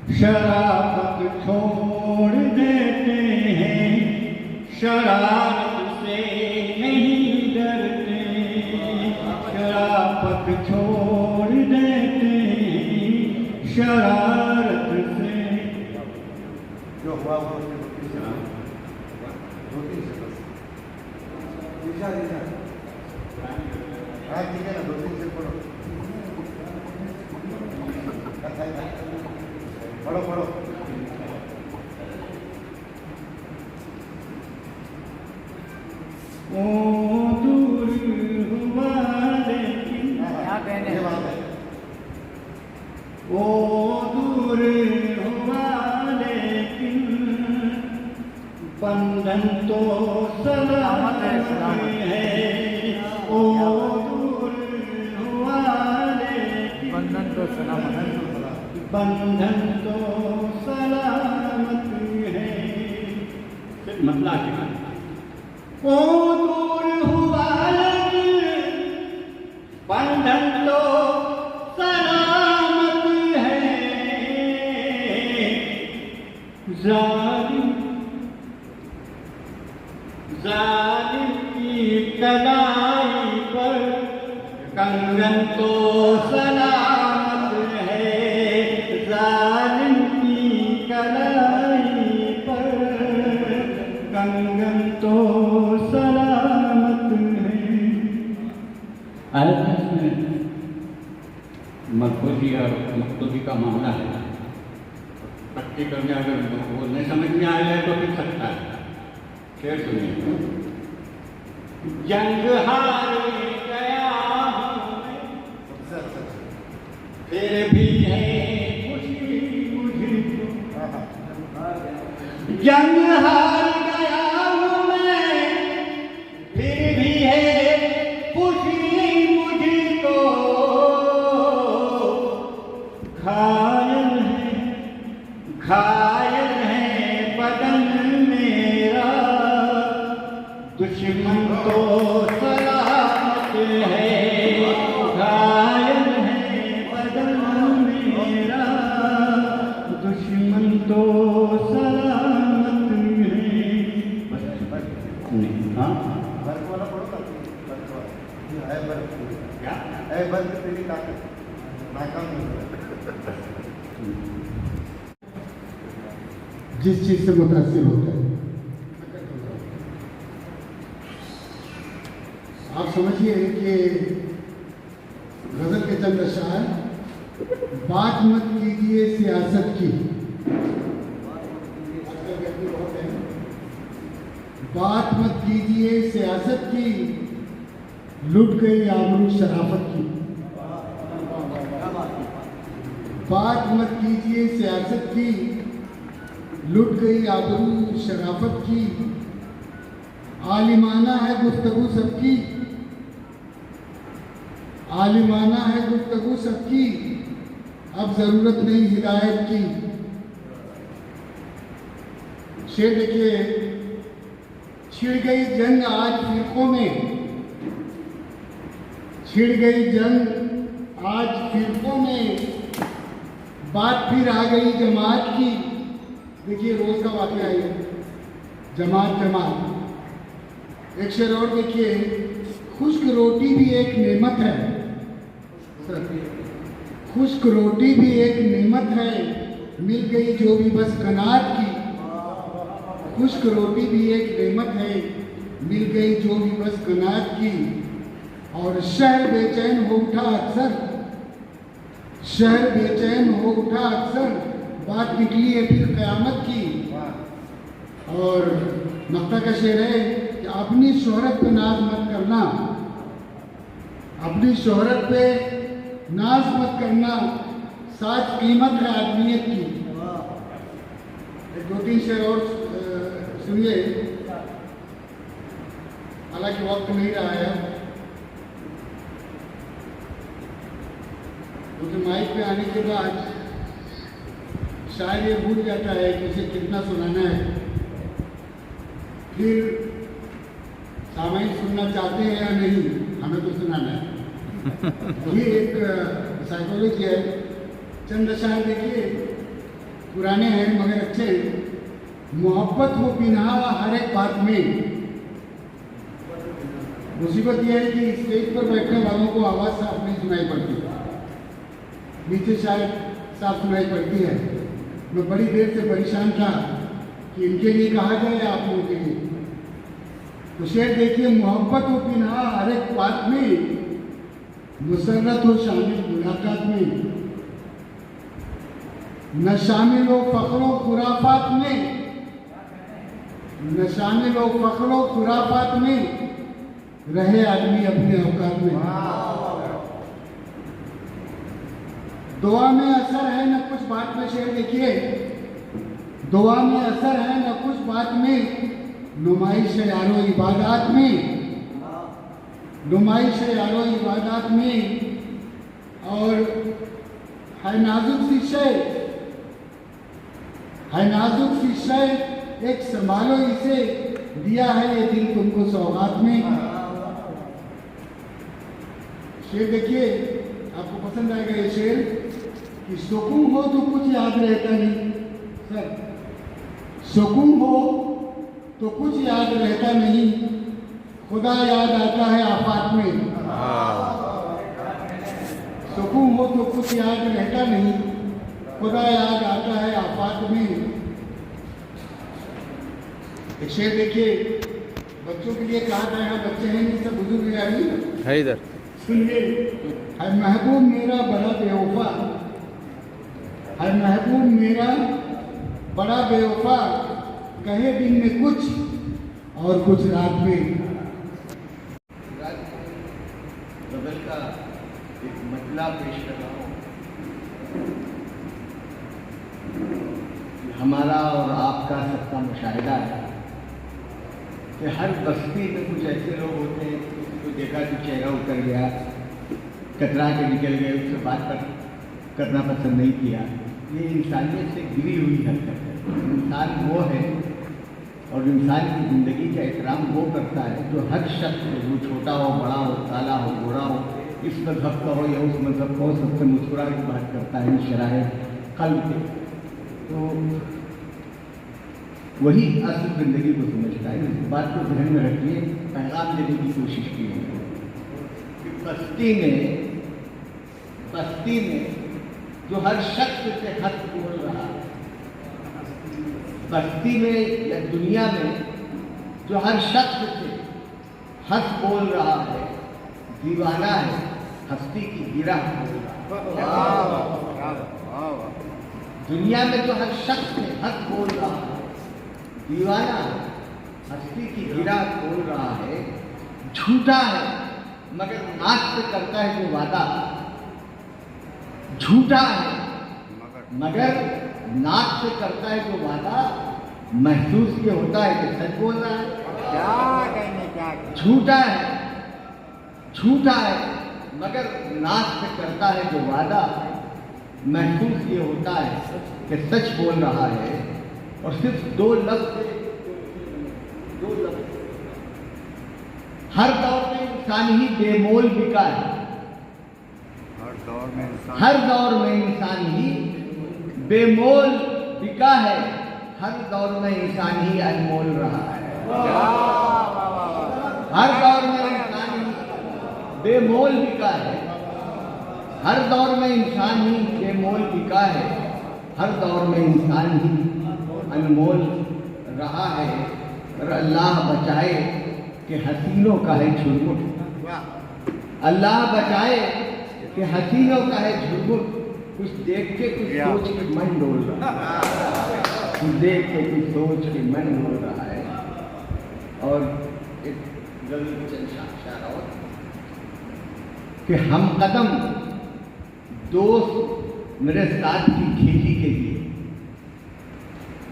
शराफत छोड़ देते हैं, शरारत से नहीं डरते, शराफत छोड़ देते हैं, शरारत से। जो हुआ वो रोटी से बस दिशा दिशा ठीक है ना, 2-3 से पढ़ो पढ़ो पढ़ो। ओ दूर हुआ लेकिन ये बात है। ओ दूर हुआ लेकिन बंधन तो सलामत है। ओ दूर हुआ लेकिन बंधन तो सलामत है। मतलब ओ दूर हुआ लेकिन बंधन तो सलामत है। जालिम की कलाई पर कंगन तो सलामत है। जालिम की कलाई पर कंगन तो सलामत है। मकबूजी और मकतूबी का मामला है। पट्टी करने अगर बोलने समझ में आया तो फिर सकता है। शेर सुनिए। जंग हार गया फिर भी है खुशी मुझको। जंग हार गया हूँ मैं फिर भी है खुशी मुझको। घायल है बदन मेरा, दुश्मन तो सलामत है। घायल है बदन मेरा, दुश्मन तो सलामत है। हाँ वर्क वाला पढ़ो ना, वर्क वाला है वर्क। क्या है वर्क? तेरी ताकत नाकाम नहीं हुआ। जिस चीज से मुतासिर होता है आप समझिए कि गजल के चंद अशार, बात मत कीजिए सियासत की, आजकल गर्मी बहुत है, बात मत कीजिए सियासत की, लुट गई आबरू शराफत की। बात मत कीजिए सियासत की, लुट गई आबरू शराफत की। आलिमाना है गुफ्तगू सबकी, आलिमाना है गुफ्तगू सबकी, अब जरूरत नहीं हिदायत की। शेर देखिए। छिड़ गई जंग आज फिरकों में, छिड़ गई जंग आज फिरकों में, बात फिर आ गई जमात की। देखिए रोज का वाकया है, जमात जमात। एक शेर और देखिए। खुश्क रोटी भी एक नेमत है, खुश्क रोटी भी एक नेमत है, मिल गई जो भी बस कनात की। खुश्क रोटी भी एक नेमत है, मिल गई जो भी बस कनात की। और शहर बेचैन हो उठा अक्सर, शहर बेचैन हो उठा अक्सर, बात निकली है फिर क़यामत की। और मक्ता का शेर है कि अपनी शोहरत पे नाज मत करना, अपनी शोहरत पे नाज मत करना, साथ कीमत है आदमियत की। एक 2-3 शेर और सुनिए, हालांकि वक्त नहीं रहा है, क्योंकि माइक पे आने के बाद शायद ये भूल जाता है कि उसे कितना सुनाना है। फिर सामायिक सुनना चाहते हैं या नहीं, हमें तो सुनाना है। ये एक साइकोलॉजी है। चंद अशार देखिए। पुराने हैं मगर अच्छे हैं। मोहब्बत हो बिना हर एक बात में। मुसीबत यह है कि स्टेज पर बैठने वालों को आवाज़ साफ नहीं सुनाई पड़ती, नीचे शायद साफ सुनाई पड़ती है। मैं बड़ी देर से परेशान था कि इनके लिए कहा जाए या आप लोगों के लिए। तो शेर देखिए, मोहब्बत हो बिना हर एक बात में, मुसर्रत हो शामिल मुलाकात में, न शामिल हो फख्रो खुराफात में, न शामिल हो फख्रो खुराफात में, रहे आदमी अपने औकात में। दुआ में असर है न कुछ बात में। शेर देखिए, दुआ में असर है न कुछ बात में, नुमाइश है यारो इबादत में, नुमाइश है यारो इबादत में। और है नाजुक सी शय, है नाजुक सी शय, एक संभालो इसे, दिया है ये दिल तुमको सौगात में। शेर देखिए, आपको पसंद आएगा ये शेर कि सुकून हो तो कुछ याद रहता नहीं सर, सुकून हो तो कुछ याद रहता नहीं, खुदा याद आता है आफात में। सुकून हो तो कुछ याद रहता नहीं, खुदा याद आता है आफात में। एक शेर देखिए, बच्चों के लिए कहा गया है, बच्चे हैं नहीं सब बुजुर्ग है इधर। सुनिए, है महबूब मेरा बड़ा बेवफा, है महबूब मेरा बड़ा बेवफा, कहे दिन में कुछ और कुछ रात में। गजल का एक मतला पेश कर रहा हूँ। हमारा और आपका सबका मुशाहिदा है कि हर बस्ती में कुछ ऐसे लोग होते हैं, किसी को देखा तो चेहरा उतर गया, कतरा के निकल गए, उससे बात करना पसंद नहीं किया। ये इंसानियत से गिरी हुई हरकत है। इंसान वो है और इंसान की ज़िंदगी का एहतराम वो करता है जो हर शख्स, वो छोटा हो, बड़ा हो, काला हो, गोरा हो, इस मजहब का हो या उस मजहब का हो, सबसे मुस्कुरा के बात करता है शराह कल्ब के। तो वही असल ज़िंदगी को समझता है। इस बात को ध्यान में रखिए, पैगाम देने की कोशिश की है कि बस्ती में जो हर शख्स से हक बोल रहा है, बस्ती में या दुनिया में जो हर शख्स से हक बोल रहा है, दीवाना है, हस्ती की गिरा बोल रहा है। दुनिया में जो हर शख्स से हक बोल रहा है, दीवाना है, हस्ती की गिरा बोल रहा है, झूठा है मगर नाक से करता है जो वादा, झूठा है मगर नाक से करता है जो वादा, महसूस ये होता है कि सच बोल रहा है। क्या कहने क्या झूठा है मगर नाक से करता है जो वादा, महसूस ये होता है कि सच बोल रहा है। और सिर्फ दो लफ्ज, हर दौर में इंसान ही बेमोल बिका है, हर दौर में इंसान ही बेमोल बिका है, हर दौर में इंसान ही अनमोल रहा है। हर दौर में इंसान ही बेमोल बिका है, हर दौर में इंसान ही बेमोल बिका है, हर दौर में इंसान ही अनमोल रहा है। और अल्लाह बचाए कि हसीनों का है झुरमुट, अल्लाह बचाए कि हसीनों का है झुरमुट, कुछ देख के कुछ सोच के मन डोल रहा है, कुछ देख के कुछ सोच के मन डोल रहा है। और एक गजल चंद शायर और कि हम कदम दोस्त मेरे साथ की खेती के लिए,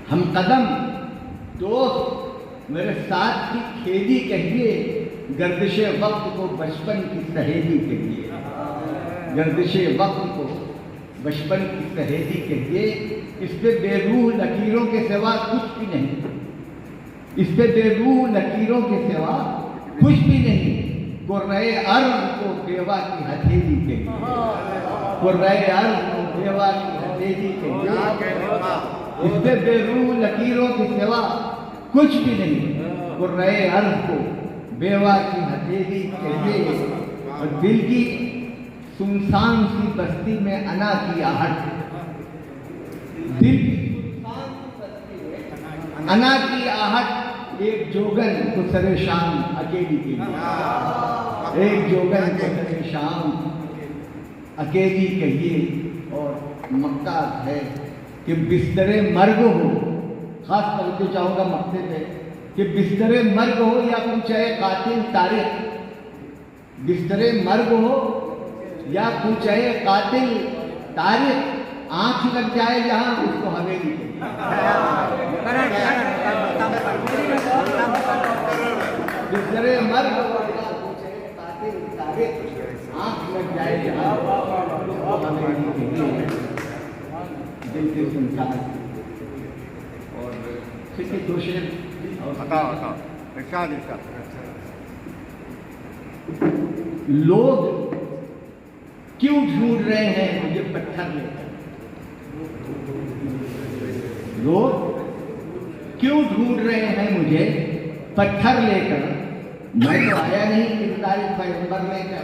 हम कदम दोस्त मेरे साथ की खेती कहिए, गर्दिशे वक्त को बचपन की सहेली कहिए, गर्दिशे वक्त को बचपन की सहेली कहिए। इस पे बेरूह लकीरों के सिवा कुछ भी नहीं, इस पे बेरूह लकीरों के सिवा कुछ भी नहीं। कुर्रे अर्ज़ को बेवा की हथेली कहिए, कुर्रे अर्ज़ को बेवा की हथेली कहिए, इससे बेरूह लकीरों की सिवा कुछ भी नहीं। वो रहे अर्ज को बेवा की हथेली कहिए, और दिल की सुनसान सी बस्ती में अना की आहट, दिल की सुनसान सी बस्ती में अना की आहट, एक जोगन को सरे शाम अकेली के लिए, एक जोगन को सरे शाम अकेली कहिए। और मक्का है कि बिस्तरे मर्ग हो, खास करके चाहूँगा मक्के पे कि बिस्तरे मर्ग हो या कुछ है कातिल तारीख, बिस्तरे मर्ग हो या कुछ है कातिल तारीख, आंख लग जाए जहाँ उसको हवेली बिस्तरे मर्ग हो या कुछ है कातिल तारीख, आंख लग जाए जहाँ उसको हवेली दिल के सुनता है। और फिर दो शेर लोग क्यों ढूंढ रहे हैं मुझे पत्थर लेकर, लोग क्यों ढूंढ रहे हैं मुझे पत्थर लेकर, मैं तो आया नहीं किरदार पैगंबर लेकर।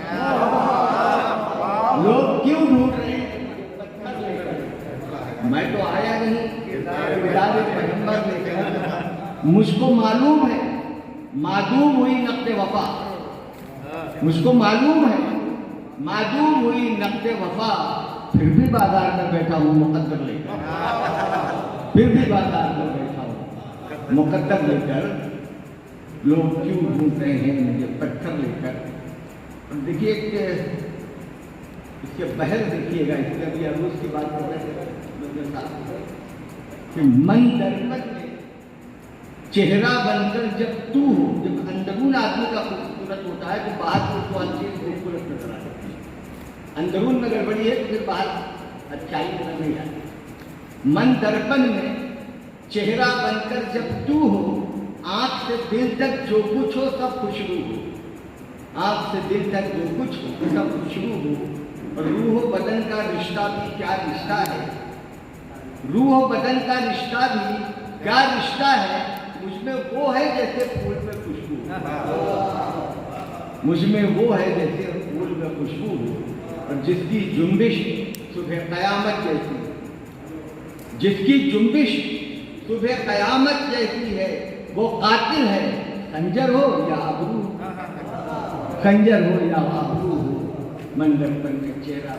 लोग क्यों ढूंढ रहे हैं मुझे पत्थर लेकर, मैं तो आया नहीं किरदार पैगंबर लेकर। मुझको मालूम है मादूम हुई नक़्द वफा, मुझको मालूम है मादूम हुई नक़्द वफा, फिर भी बाजार में बैठा हूँ मुकद्दर लेकर, फिर भी बाजार में बैठा हूँ मुकद्दर लेकर। लोग क्यों ढूंढ रहे हैं मुझे पत्थर लेकर। और देखिए इसके बहर देखिएगा, इसके अभी अरूस की बात कर रहे थे कि मन दरमन में चेहरा बनकर जब तू हो, जब अंदरून आदमी का खूबसूरत होता है तो बाहर को तो अच्छी खूबसूरत नजर आती है, अंदरून में गड़बड़ी है तो फिर बाहर अच्छाई नजर नहीं आती। मन दर्पण में चेहरा बनकर जब तू हो, आंख से दिल तक जो कुछ हो सब खुशबू हो, आंख से दिल तक जो कुछ हो सब खुशबू हो। और रूह बदन का रिश्ता भी क्या रिश्ता है, रूह बदन का रिश्ता भी क्या रिश्ता है, मुझमें वो है जैसे फूल में खुशबू, मुझमें वो है जैसे फूल में खुशबू हो। और जिसकी जुम्बिश सुबह कयामत जैसी, जिसकी जुम्बिश सुबह कयामत जैसी है, वो कातिल है, खंजर हो या अबरू, खंजर हो या अबरू हो, मन दर्पण में चेहरा।